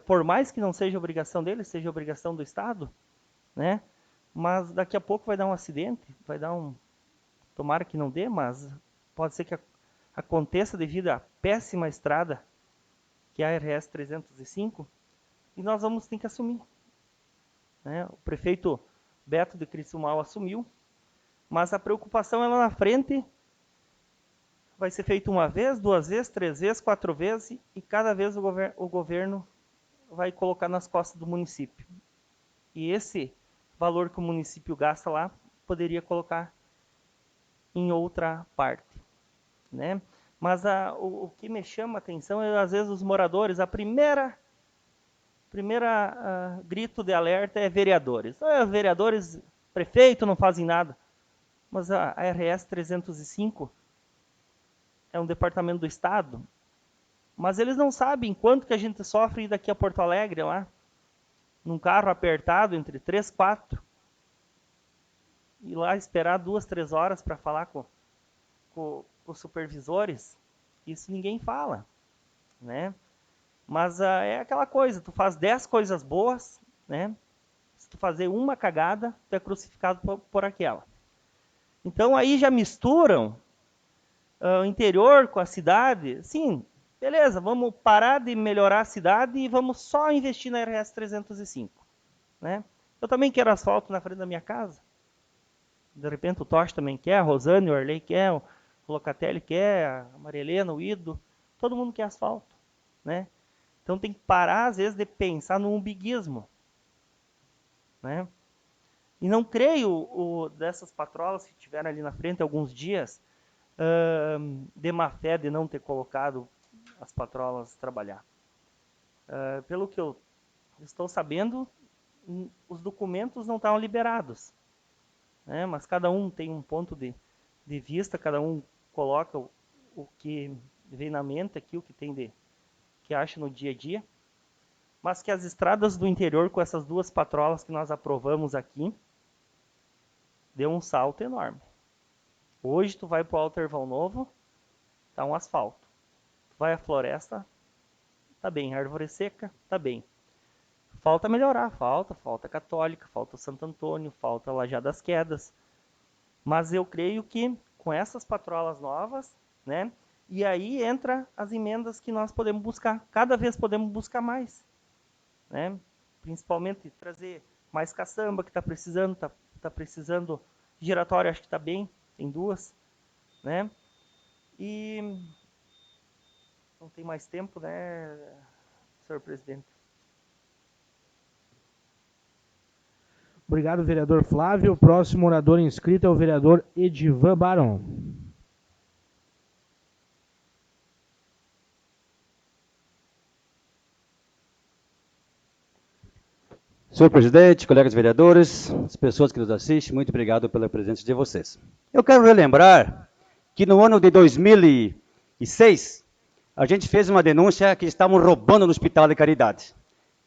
por mais que não seja obrigação dele, seja obrigação do Estado, né? Mas daqui a pouco vai dar um acidente, vai dar tomara que não dê, mas pode ser que aconteça devido à péssima estrada, que é a RS 305, e nós vamos ter que assumir. Né? O prefeito Beto de Criciúmal assumiu, mas a preocupação é lá na frente, vai ser feito uma vez, 2 vezes, 3 vezes, 4 vezes, e cada vez o governo vai colocar nas costas do município. E esse valor que o município gasta lá, poderia colocar em outra parte. Né? Mas o que me chama a atenção é, às vezes, os moradores, a primeira grito de alerta é vereadores. Vereadores, prefeito, não fazem nada. Mas a RS 305 é um departamento do Estado, mas eles não sabem quanto que a gente sofre daqui a Porto Alegre, lá, num carro apertado, entre 3, 4, e lá esperar 2, 3 horas para falar com os supervisores. Isso ninguém fala, né? Mas é aquela coisa, tu faz 10 coisas boas, né? Se tu fazer uma cagada, tu é crucificado por aquela. Então aí já misturam o interior com a cidade. Sim, beleza, vamos parar de melhorar a cidade e vamos só investir na RS 305. Né? Eu também quero asfalto na frente da minha casa. De repente o Tocha também quer, a Rosane, o Arley quer, o Locatelli quer, a Maria Helena, o Ido, todo mundo quer asfalto. Né? Então tem que parar, às vezes, de pensar no umbiguismo. Né? E não creio dessas patrolas que tiveram ali na frente alguns dias, de má fé de não ter colocado as patrolas trabalhar. Pelo que eu estou sabendo, os documentos não estavam liberados. Né? Mas cada um tem um ponto de vista, cada um coloca o que vem na mente aqui, o que tem que acha no dia a dia. Mas que as estradas do interior, com essas 2 patrolas que nós aprovamos aqui, deu um salto enorme. Hoje tu vai para o Alto Erval Novo, tá um asfalto. Tu vai à floresta, tá bem. Árvore seca, tá bem. Falta melhorar, falta Católica, falta Santo Antônio, falta Lajeado das Quedas. Mas eu creio que com essas patrolas novas, né? E aí entra as emendas que nós podemos buscar. Cada vez podemos buscar mais. Né? Principalmente trazer mais caçamba, que está precisando, tá precisando. Giratório, acho que está bem, tem 2. Né? E não tem mais tempo, né, senhor presidente? Obrigado, vereador Flávio. O próximo orador inscrito é o vereador Edivan Barão. Senhor presidente, colegas vereadores, as pessoas que nos assistem, muito obrigado pela presença de vocês. Eu quero relembrar que no ano de 2006, a gente fez uma denúncia que estavam roubando no Hospital de Caridade.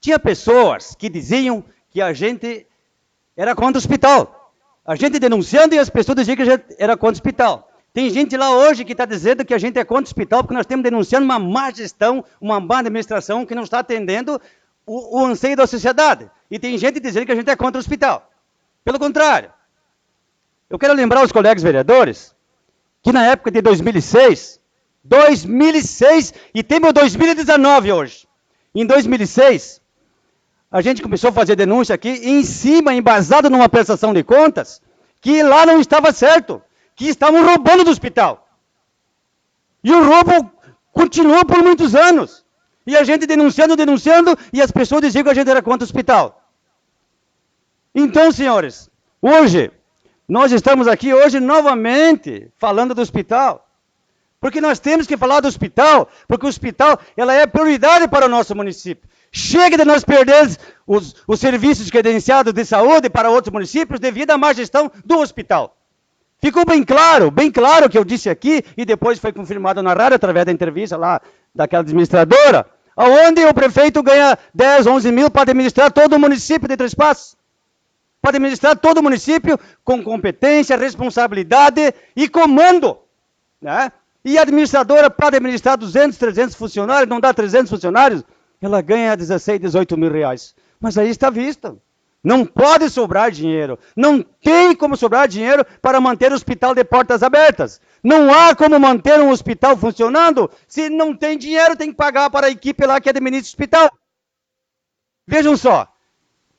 Tinha pessoas que diziam que a gente era contra o hospital. A gente denunciando e as pessoas diziam que a gente era contra o hospital. Tem gente lá hoje que está dizendo que a gente é contra o hospital porque nós estamos denunciando uma má gestão, uma má administração que não está atendendo o anseio da sociedade. E tem gente dizendo que a gente é contra o hospital. Pelo contrário. Eu quero lembrar aos colegas vereadores que na época de 2006, e temos 2019 hoje. Em 2006, a gente começou a fazer denúncia aqui, em cima, embasado numa prestação de contas, que lá não estava certo, que estavam roubando do hospital. E o roubo continuou por muitos anos. E a gente denunciando, e as pessoas diziam que a gente era contra o hospital. Então, senhores, hoje, nós estamos aqui hoje novamente falando do hospital. Porque nós temos que falar do hospital, porque o hospital ela é prioridade para o nosso município. Chega de nós perder os serviços credenciados de saúde para outros municípios devido à má gestão do hospital. Ficou bem claro o que eu disse aqui, e depois foi confirmado na rádio, através da entrevista lá daquela administradora, onde o prefeito ganha 10, 11 mil para administrar todo o município de Três Passos. Para administrar todo o município com competência, responsabilidade e comando. Né? E a administradora, para administrar 200, 300 funcionários, não dá 300 funcionários, ela ganha 16, 18 mil reais. Mas aí está visto. Não pode sobrar dinheiro. Não tem como sobrar dinheiro para manter o hospital de portas abertas. Não há como manter um hospital funcionando se não tem dinheiro, tem que pagar para a equipe lá que administra o hospital. Vejam só.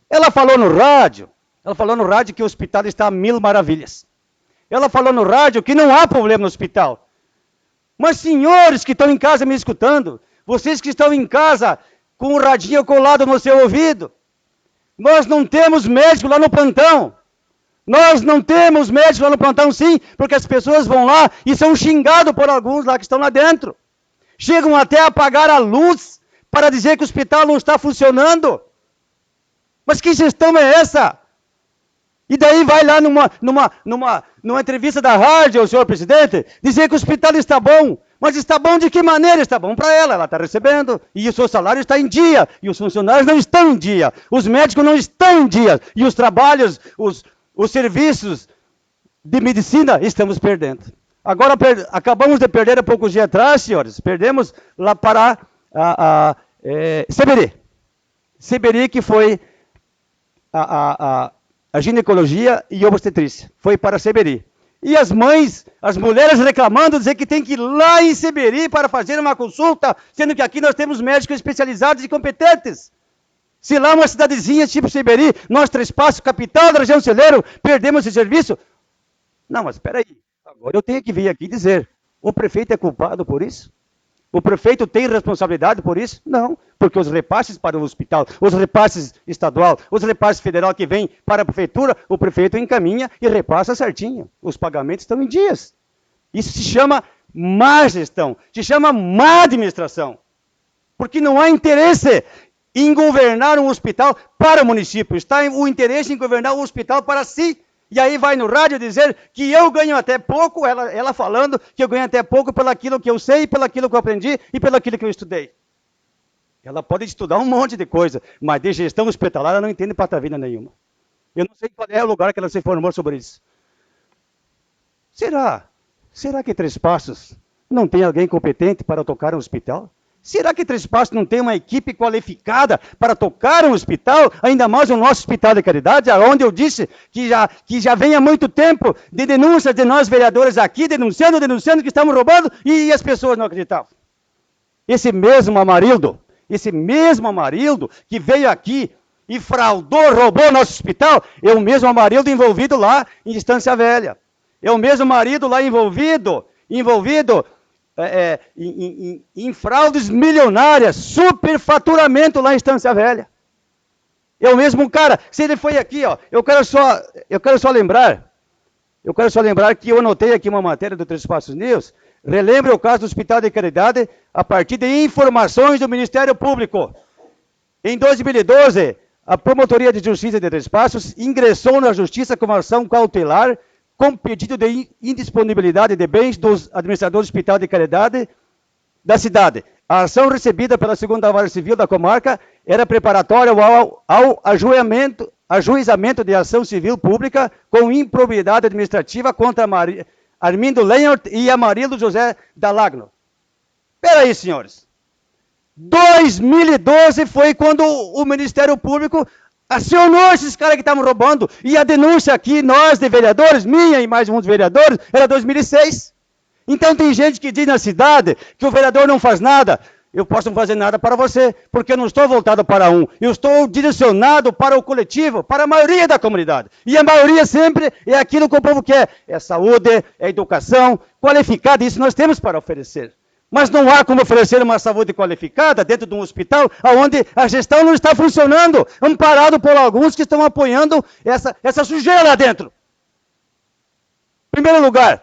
Ela falou no rádio que o hospital está a mil maravilhas. Ela falou no rádio que não há problema no hospital. Mas senhores que estão em casa me escutando, vocês que estão em casa com o radinho colado no seu ouvido, nós não temos médico lá no plantão. Nós não temos médico lá no plantão, sim, porque as pessoas vão lá e são xingados por alguns lá que estão lá dentro. Chegam até a apagar a luz para dizer que o hospital não está funcionando. Mas que gestão é essa? E daí vai lá numa entrevista da rádio, senhor presidente, dizer que o hospital está bom. Mas está bom de que maneira? Está bom para ela está recebendo, e o seu salário está em dia, e os funcionários não estão em dia, os médicos não estão em dia, e os trabalhos, os serviços de medicina estamos perdendo. Agora, acabamos de perder há poucos dias atrás, senhores, perdemos lá para Seberi. Seberi, que foi a ginecologia e obstetrícia, foi para Seberi. E as mães, as mulheres reclamando, dizer que tem que ir lá em Seberi para fazer uma consulta, sendo que aqui nós temos médicos especializados e competentes. Se lá uma cidadezinha tipo Seberi, nós Três Passos, capital da região celeiro, perdemos esse serviço. Não, mas espera aí, agora eu tenho que vir aqui dizer, o prefeito é culpado por isso? O prefeito tem responsabilidade por isso? Não, porque os repasses para o hospital, os repasses estadual, os repasses federal que vêm para a prefeitura, o prefeito encaminha e repassa certinho. Os pagamentos estão em dias. Isso se chama má gestão, se chama má administração. Porque não há interesse em governar um hospital para o município, está o interesse em governar um hospital para si. E aí vai no rádio dizer que eu ganho até pouco, ela falando que eu ganho até pouco pelaquilo que eu sei, pelaquilo que eu aprendi e pelaquilo que eu estudei. Ela pode estudar um monte de coisa, mas de gestão hospitalar ela não entende patavina nenhuma. Eu não sei qual é o lugar que ela se formou sobre isso. Será que Três Passos não tem alguém competente para tocar um hospital? Será que Três Passos não tem uma equipe qualificada para tocar um hospital, ainda mais o nosso hospital de caridade, onde eu disse que já vem há muito tempo de denúncias de nós vereadores aqui, denunciando que estamos roubando, e as pessoas não acreditavam. Esse mesmo Amarildo que veio aqui e fraudou, roubou nosso hospital, é o mesmo Amarildo envolvido lá em Estância Velha. É o mesmo marido lá envolvido em fraudes milionárias, superfaturamento lá em Estância Velha. É o mesmo cara. Se ele foi aqui, ó, eu quero só lembrar que eu anotei aqui uma matéria do Três Passos News, relembra o caso do Hospital de Caridade a partir de informações do Ministério Público. Em 2012, a Promotoria de Justiça de Três Passos ingressou na Justiça com uma ação cautelar com pedido de indisponibilidade de bens dos administradores do Hospital de Caridade da cidade. A ação recebida pela 2ª Vara Civil da comarca era preparatória ao ajuizamento de ação civil pública com improbidade administrativa contra Armindo Lenhart e Amarildo José Dalagno. Espera aí, senhores. 2012 foi quando o Ministério Público acionou esses caras que estavam roubando. E a denúncia aqui, nós de vereadores, minha e mais uns vereadores, era 2006. Então tem gente que diz na cidade que o vereador não faz nada. eu posso não fazer nada para você, porque eu não estou voltado para um, eu estou direcionado para o coletivo, para a maioria da comunidade. E a maioria sempre é aquilo que o povo quer, é saúde, é educação qualificada, isso nós temos para oferecer. Mas não há como oferecer uma saúde qualificada dentro de um hospital onde a gestão não está funcionando, amparado por alguns que estão apoiando essa sujeira lá dentro. Em primeiro lugar,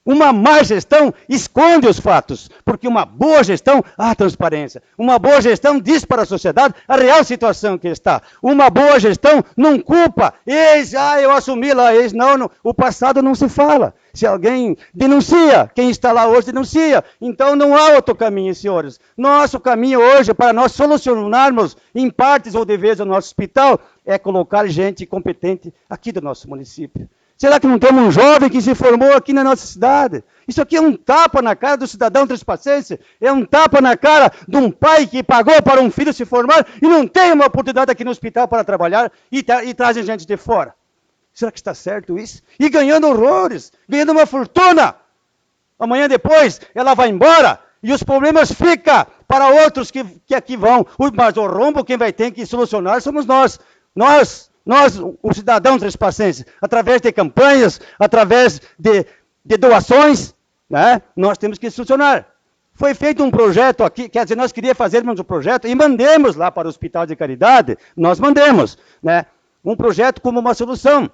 uma má gestão esconde os fatos, porque uma boa gestão há transparência. Uma boa gestão diz para a sociedade a real situação que está. Uma boa gestão não culpa. Eu assumi lá, não, o passado não se fala. Se alguém denuncia, quem está lá hoje denuncia. Então não há outro caminho, senhores. Nosso caminho hoje, para nós solucionarmos em partes ou deveres o nosso hospital, é colocar gente competente aqui do nosso município. Será que não temos um jovem que se formou aqui na nossa cidade? Isso aqui é um tapa na cara do cidadão transpacense, é um tapa na cara de um pai que pagou para um filho se formar e não tem uma oportunidade aqui no hospital para trabalhar e trazem gente de fora. Será que está certo isso? E ganhando horrores, ganhando uma fortuna. Amanhã depois ela vai embora e os problemas ficam para outros que aqui vão. Mas o rombo quem vai ter que solucionar somos nós. Nós, o cidadão transpacense, através de campanhas, através de doações, né, nós temos que solucionar. Foi feito um projeto aqui, quer dizer, nós queríamos fazermos um projeto e mandemos lá para o Hospital de Caridade, nós mandemos, né, um projeto como uma solução,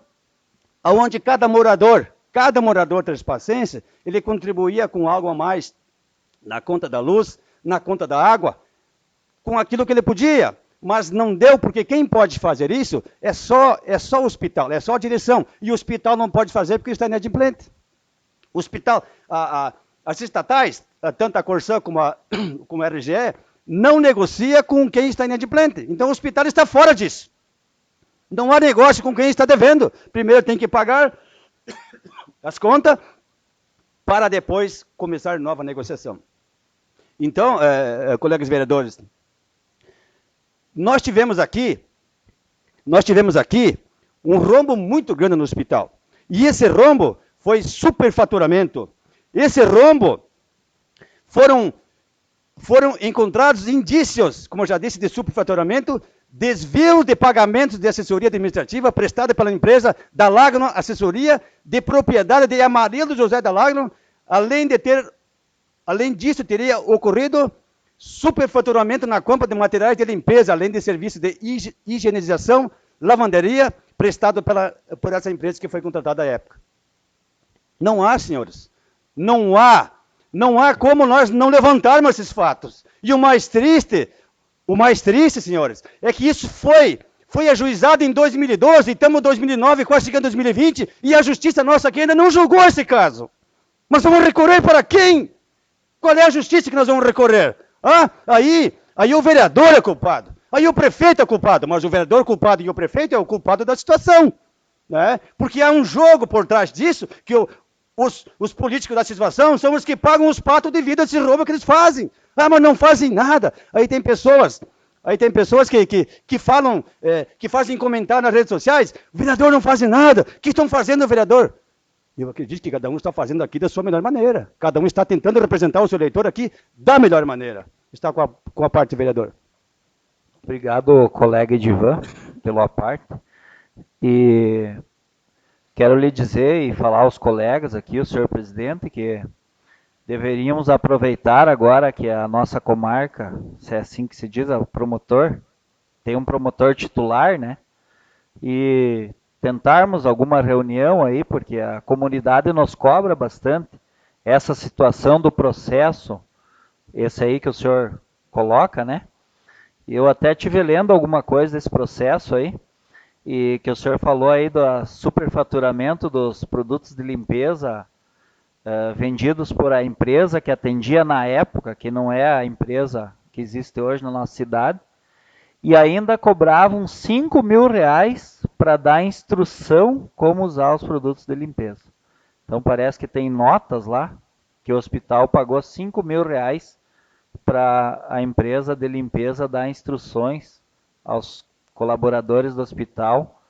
onde cada morador transpacense, ele contribuía com algo a mais na conta da luz, na conta da água, com aquilo que ele podia. Mas não deu, porque quem pode fazer isso é só o hospital, é só a direção. E o hospital não pode fazer porque está inadimplente. O hospital, as estatais, tanto a Corsã como a RGE, não negocia com quem está inadimplente. Então o hospital está fora disso. Não há negócio com quem está devendo. Primeiro tem que pagar as contas para depois começar nova negociação. Então, colegas vereadores, nós tivemos aqui um rombo muito grande no hospital. E esse rombo foi superfaturamento. Esse rombo foram encontrados indícios, como eu já disse, de superfaturamento, desvio de pagamentos de assessoria administrativa prestada pela empresa da Lagno, assessoria de propriedade de Amarildo José da Lagno, além disso teria ocorrido superfaturamento na compra de materiais de limpeza, além de serviços de higienização, lavanderia, prestado por essa empresa que foi contratada à época. Não há, senhores, não há como nós não levantarmos esses fatos. E o mais triste, senhores, é que isso foi ajuizado em 2012, estamos em 2009, quase chegando em 2020, e a justiça nossa aqui ainda não julgou esse caso. Mas vamos recorrer para quem? Qual é a justiça que nós vamos recorrer? Aí o vereador é culpado, aí o prefeito é culpado, mas o vereador culpado e o prefeito é o culpado da situação, né? Porque há um jogo por trás disso, que os políticos da situação são os que pagam os patos de vida desse roubo que eles fazem. Mas não fazem nada. Aí tem pessoas que falam, que fazem comentário nas redes sociais, o vereador não faz nada, o que estão fazendo o vereador? Eu acredito que cada um está fazendo aqui da sua melhor maneira. Cada um está tentando representar o seu eleitor aqui da melhor maneira. Está com a parte, vereador. Obrigado, colega Edivan, pela parte. E quero lhe dizer e falar aos colegas aqui, o senhor presidente, que deveríamos aproveitar agora que a nossa comarca, se é assim que se diz, o promotor, tem um promotor titular, né? E tentarmos alguma reunião aí, porque a comunidade nos cobra bastante essa situação do processo, esse aí que o senhor coloca, né? Eu até estive lendo alguma coisa desse processo aí, e que o senhor falou aí do superfaturamento dos produtos de limpeza vendidos por a empresa que atendia na época, que não é a empresa que existe hoje na nossa cidade, e ainda cobravam R$5.000 para dar instrução como usar os produtos de limpeza. Então parece que tem notas lá, que o hospital pagou R$5.000 para a empresa de limpeza dar instruções aos colaboradores do hospital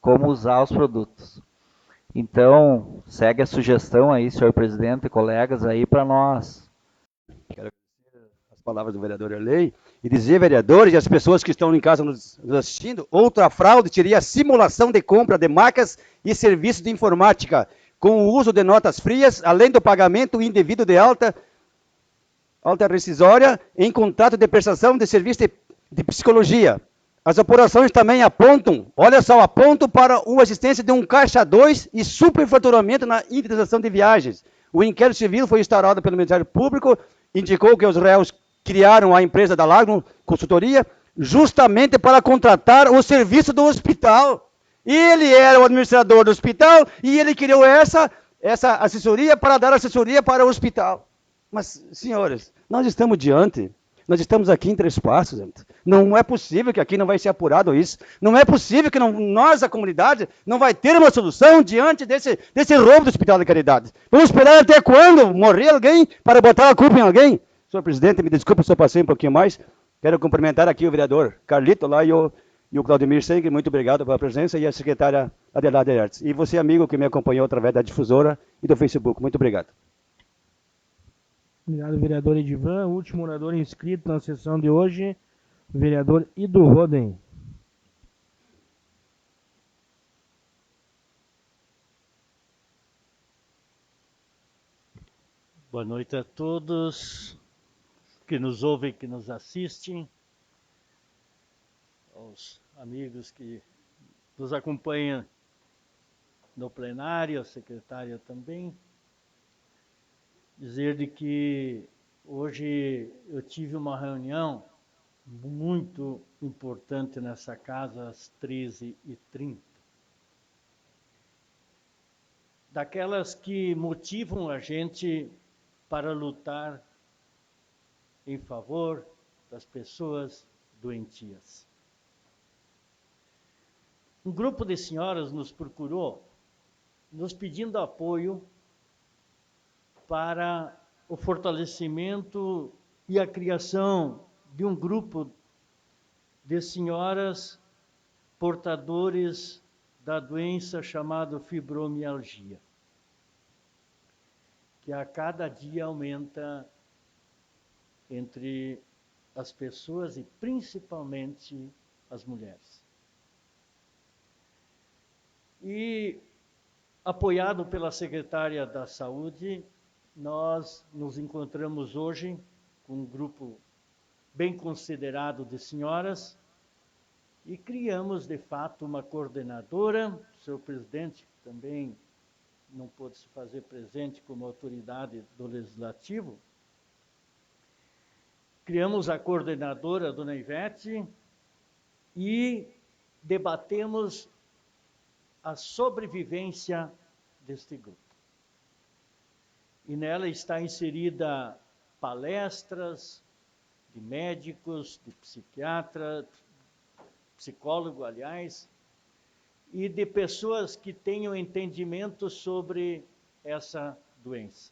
como usar os produtos. Então, segue a sugestão aí, senhor presidente e colegas, aí para nós. Quero agradecer as palavras do vereador Erlei, e dizer, vereadores e as pessoas que estão em casa nos assistindo, outra fraude seria a simulação de compra de marcas e serviços de informática, com o uso de notas frias, além do pagamento indevido de alta rescisória em contrato de prestação de serviço de psicologia. As apurações também apontam, olha só, apontam para a existência de um caixa 2 e superfaturamento na indenização de viagens. O inquérito civil foi instaurado pelo Ministério Público, indicou que os réus criaram a empresa da Lagno Consultoria justamente para contratar o serviço do hospital. Ele era o administrador do hospital e ele criou essa assessoria para dar assessoria para o hospital. Mas, senhores, nós estamos aqui em Três Passos, gente. Não é possível que aqui não vai ser apurado isso. Não é possível que nós, a comunidade, não vai ter uma solução diante desse roubo do Hospital da Caridade. Vamos esperar até quando morrer alguém para botar a culpa em alguém? Senhor presidente, me desculpe se eu passei um pouquinho mais. Quero cumprimentar aqui o vereador Carlito lá e o Claudemir Sengue. Muito obrigado pela presença e a secretária Adelaide Hertz. E você, amigo, que me acompanhou através da difusora e do Facebook. Muito obrigado. Obrigado, vereador Edivan. O último orador inscrito na sessão de hoje, o vereador Ido Roden. Boa noite a todos que nos ouvem, que nos assistem, aos amigos que nos acompanham no plenário, a secretária também. Dizer de que hoje eu tive uma reunião muito importante nessa casa às 13h30. Daquelas que motivam a gente para lutar em favor das pessoas doentias. Um grupo de senhoras nos procurou, nos pedindo apoio para o fortalecimento e a criação de um grupo de senhoras portadores da doença chamada fibromialgia, que a cada dia aumenta entre as pessoas e principalmente as mulheres. E, apoiado pela secretária da Saúde, nós nos encontramos hoje com um grupo bem considerado de senhoras e criamos, de fato, uma coordenadora. O senhor presidente também não pôde se fazer presente como autoridade do Legislativo. Criamos a coordenadora, a dona Ivete, e debatemos a sobrevivência deste grupo. E nela está inserida palestras de médicos, de psiquiatra, psicólogo, aliás, e de pessoas que tenham entendimento sobre essa doença.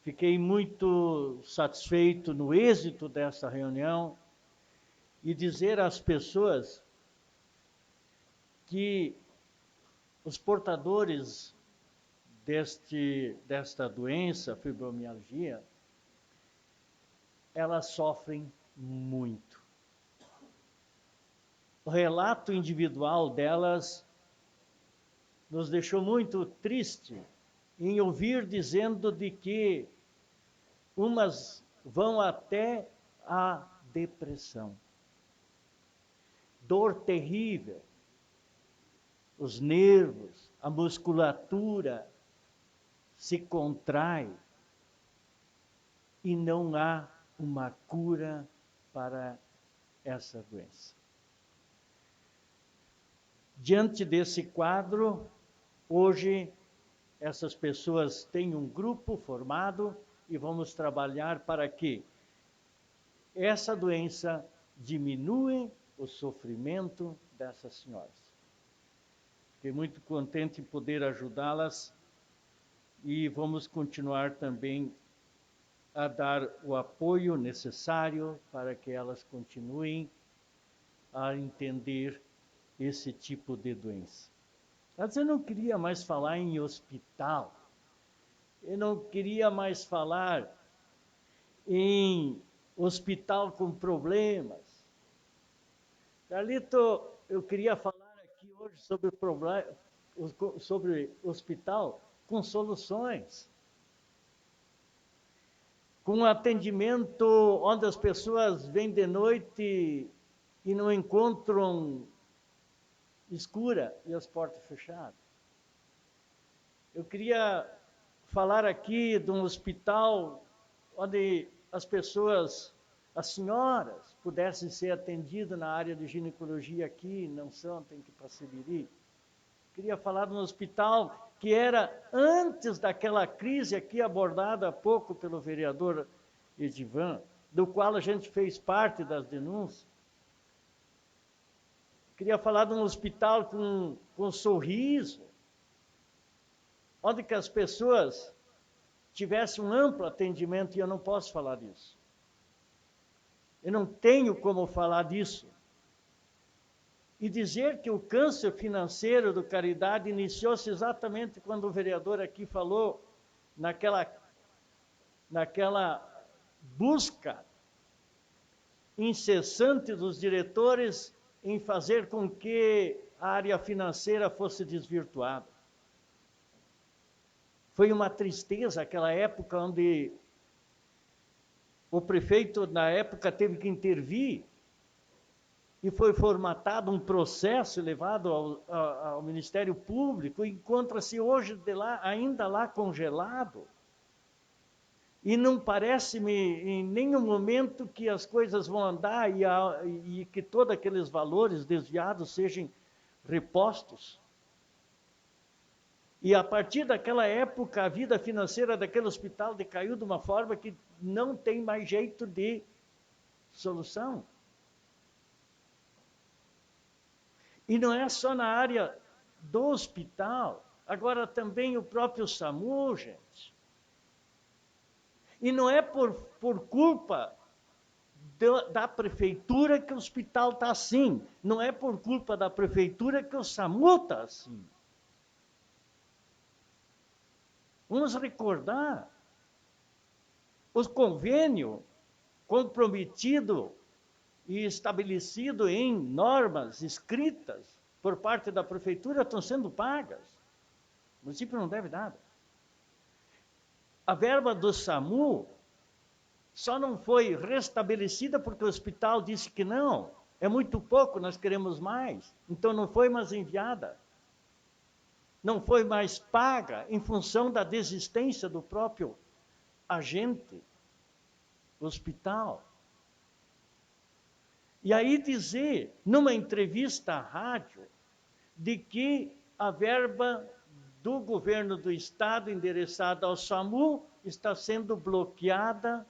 Fiquei muito satisfeito no êxito dessa reunião e dizer às pessoas que os portadores desta doença, fibromialgia, elas sofrem muito. O relato individual delas nos deixou muito triste em ouvir dizendo de que umas vão até a depressão. Dor terrível, os nervos, a musculatura se contrai e não há uma cura para essa doença. Diante desse quadro, hoje essas pessoas têm um grupo formado e vamos trabalhar para que essa doença diminua o sofrimento dessas senhoras. Fiquei muito contente em poder ajudá-las e vamos continuar também a dar o apoio necessário para que elas continuem a entender esse tipo de doença. Mas eu não queria mais falar em hospital, eu não queria mais falar em hospital com problemas. Carlito, eu queria falar aqui hoje sobre hospital com soluções. Com um atendimento onde as pessoas vêm de noite e não encontram escura e as portas fechadas. Eu queria falar aqui de um hospital onde as pessoas, as senhoras, pudessem ser atendidas na área de ginecologia aqui, não são, tem que ir para Sebiri. Queria falar de um hospital que era antes daquela crise aqui abordada há pouco pelo vereador Edivan, do qual a gente fez parte das denúncias. Queria falar de um hospital com sorriso, onde que as pessoas tivessem um amplo atendimento, e eu não posso falar disso. Eu não tenho como falar disso. E dizer que o câncer financeiro do Caridade iniciou-se exatamente quando o vereador aqui falou, naquela busca incessante dos diretores em fazer com que a área financeira fosse desvirtuada. Foi uma tristeza aquela época onde o prefeito, na época, teve que intervir e foi formatado um processo levado ao Ministério Público, e encontra-se hoje ainda lá congelado. E não parece-me em nenhum momento que as coisas vão andar e que todos aqueles valores desviados sejam repostos. E a partir daquela época, a vida financeira daquele hospital decaiu de uma forma que não tem mais jeito de solução. E não é só na área do hospital, agora também o próprio SAMU, gente. E não é por culpa da prefeitura que o hospital está assim, não é por culpa da prefeitura que o SAMU está assim. Vamos recordar os convênios comprometidos e estabelecido em normas escritas por parte da prefeitura estão sendo pagas. O município não deve nada. A verba do SAMU só não foi restabelecida porque o hospital disse que não. É muito pouco, nós queremos mais. Então não foi mais enviada. Não foi mais paga em função da desistência do próprio agente hospital. E aí dizer, numa entrevista à rádio, de que a verba do governo do estado endereçada ao SAMU está sendo bloqueada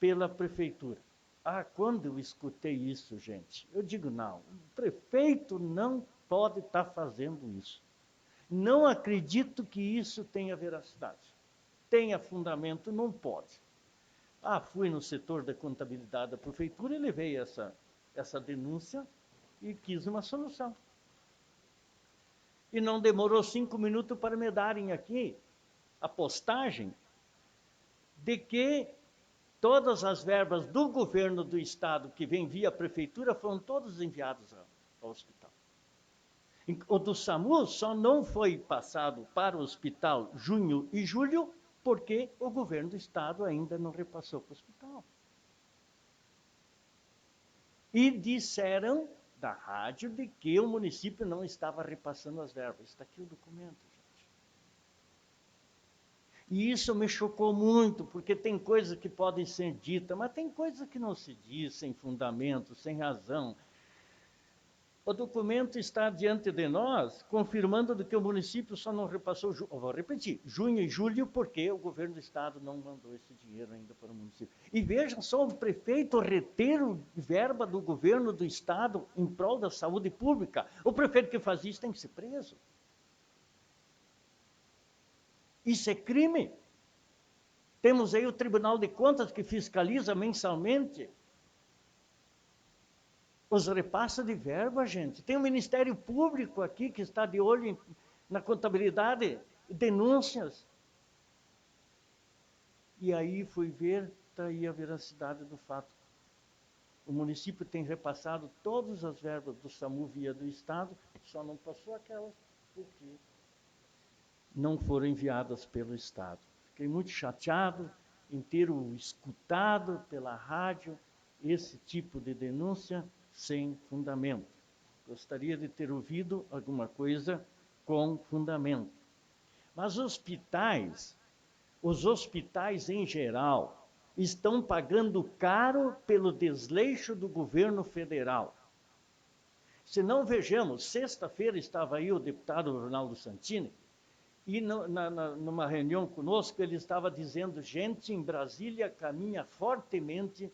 pela prefeitura. Ah, quando eu escutei isso, gente, eu digo, não, o prefeito não pode estar fazendo isso. Não acredito que isso tenha veracidade. Tenha fundamento, não pode. Ah, fui no setor da contabilidade da prefeitura e levei essa denúncia e quis uma solução. E não demorou 5 minutos para me darem aqui a postagem de que todas as verbas do governo do estado que vem via prefeitura foram todas enviadas ao hospital. O do SAMU só não foi passado para o hospital junho e julho porque o governo do estado ainda não repassou para o hospital. E disseram da rádio de que o município não estava repassando as verbas. Está aqui o documento, gente. E isso me chocou muito, porque tem coisas que podem ser ditas, mas tem coisas que não se diz, sem fundamento, sem razão. O documento está diante de nós, confirmando de que o município só não repassou, vou repetir, junho e julho, porque o governo do estado não mandou esse dinheiro ainda para o município. E vejam só, o prefeito reter verba do governo do estado em prol da saúde pública. O prefeito que faz isso tem que ser preso. Isso é crime. Temos aí o Tribunal de Contas que fiscaliza mensalmente os repassos de verba, gente. Tem o Ministério Público aqui que está de olho na contabilidade, denúncias. E aí fui ver está aí a veracidade do fato. O município tem repassado todas as verbas do SAMU via do Estado, só não passou aquelas porque não foram enviadas pelo Estado. Fiquei muito chateado em ter escutado pela rádio esse tipo de denúncia sem fundamento. Gostaria de ter ouvido alguma coisa com fundamento. Mas os hospitais em geral, estão pagando caro pelo desleixo do governo federal. Se não vejamos, sexta-feira estava aí o deputado Ronaldo Santini, e numa reunião conosco ele estava dizendo, gente, em Brasília caminha fortemente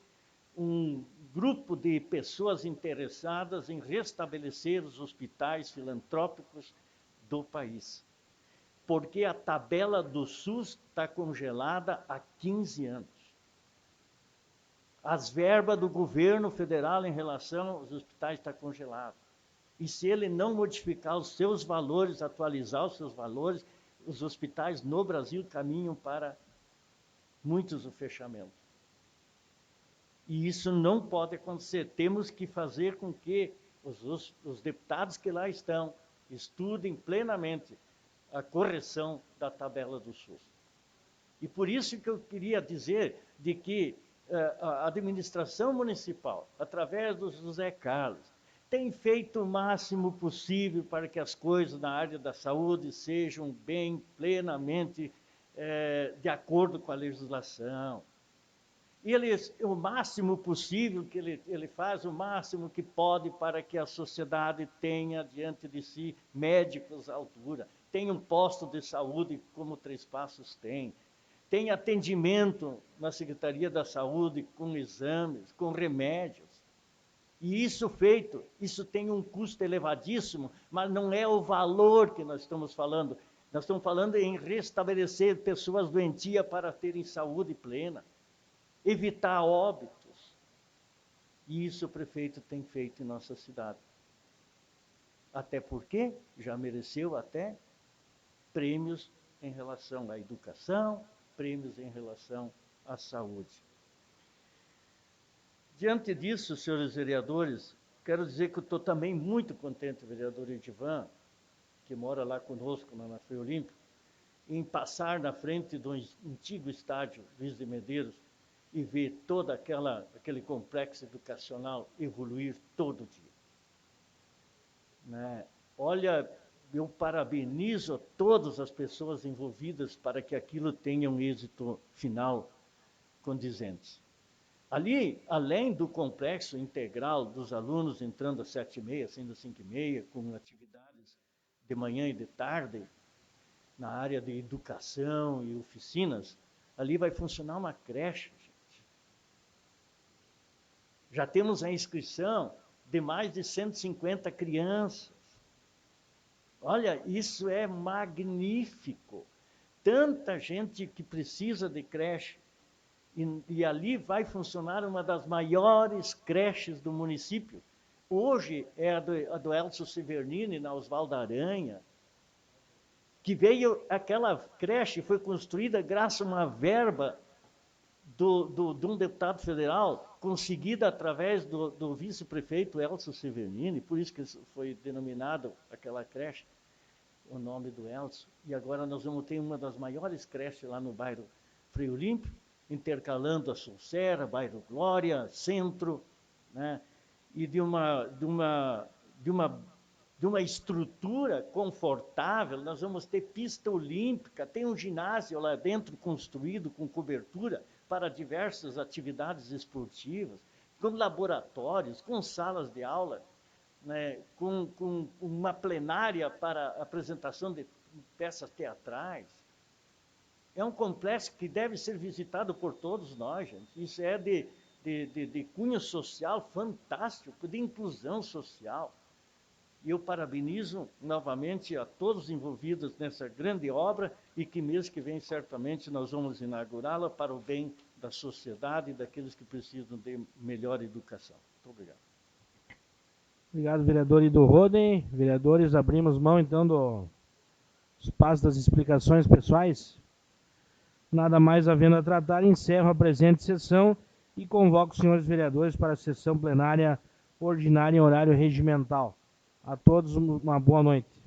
um grupo de pessoas interessadas em restabelecer os hospitais filantrópicos do país. Porque a tabela do SUS está congelada há 15 anos. As verbas do governo federal em relação aos hospitais estão congeladas. E se ele não modificar os seus valores, atualizar os seus valores, os hospitais no Brasil caminham para muitos o fechamento. E isso não pode acontecer. Temos que fazer com que os deputados que lá estão estudem plenamente a correção da tabela do SUS. E por isso que eu queria dizer de que a administração municipal, através do José Carlos, tem feito o máximo possível para que as coisas na área da saúde sejam bem, plenamente de acordo com a legislação. E o máximo possível que ele faz, o máximo que pode para que a sociedade tenha diante de si médicos à altura, tenha um posto de saúde como Três Passos tem atendimento na Secretaria da Saúde com exames, com remédios. E isso feito, isso tem um custo elevadíssimo, mas não é o valor que nós estamos falando. Nós estamos falando em restabelecer pessoas doentias para terem saúde plena, evitar óbitos. E isso o prefeito tem feito em nossa cidade. Até porque já mereceu até prêmios em relação à educação, prêmios em relação à saúde. Diante disso, senhores vereadores, quero dizer que eu estou também muito contente, vereador Edivan, que mora lá conosco, na Freio Olímpico, em passar na frente do antigo estádio Luiz de Medeiros e ver todo aquele complexo educacional evoluir todo dia. Né? Olha, eu parabenizo todas as pessoas envolvidas para que aquilo tenha um êxito final condizente. Ali, além do complexo integral dos alunos entrando às 7h30, saindo às 5h30, com atividades de manhã e de tarde, na área de educação e oficinas, ali vai funcionar uma creche, gente. Já temos a inscrição de mais de 150 crianças. Olha, isso é magnífico. Tanta gente que precisa de creche. E ali vai funcionar uma das maiores creches do município. Hoje é a do Elcio Severnini, na Osvaldo Aranha, que veio, aquela creche foi construída graças a uma verba de um deputado federal, conseguida através do vice-prefeito Elcio Severnini, por isso que foi denominado aquela creche, o nome do Elcio. E agora nós vamos ter uma das maiores creches lá no bairro Freio Olímpico, intercalando a Sulcera, bairro Glória, Centro, né? E de uma estrutura confortável. Nós vamos ter pista olímpica, tem um ginásio lá dentro construído com cobertura para diversas atividades esportivas, com laboratórios, com salas de aula, né? com uma plenária para apresentação de peças teatrais. É um complexo que deve ser visitado por todos nós, gente. Isso é de cunho social fantástico, de inclusão social. E eu parabenizo novamente a todos os envolvidos nessa grande obra e que mês que vem, certamente, nós vamos inaugurá-la para o bem da sociedade e daqueles que precisam de melhor educação. Muito obrigado. Obrigado, vereador Ido Roden. Vereadores, abrimos mão, então, do espaço das explicações pessoais. Nada mais havendo a tratar, encerro a presente sessão e convoco os senhores vereadores para a sessão plenária ordinária em horário regimental. A todos uma boa noite.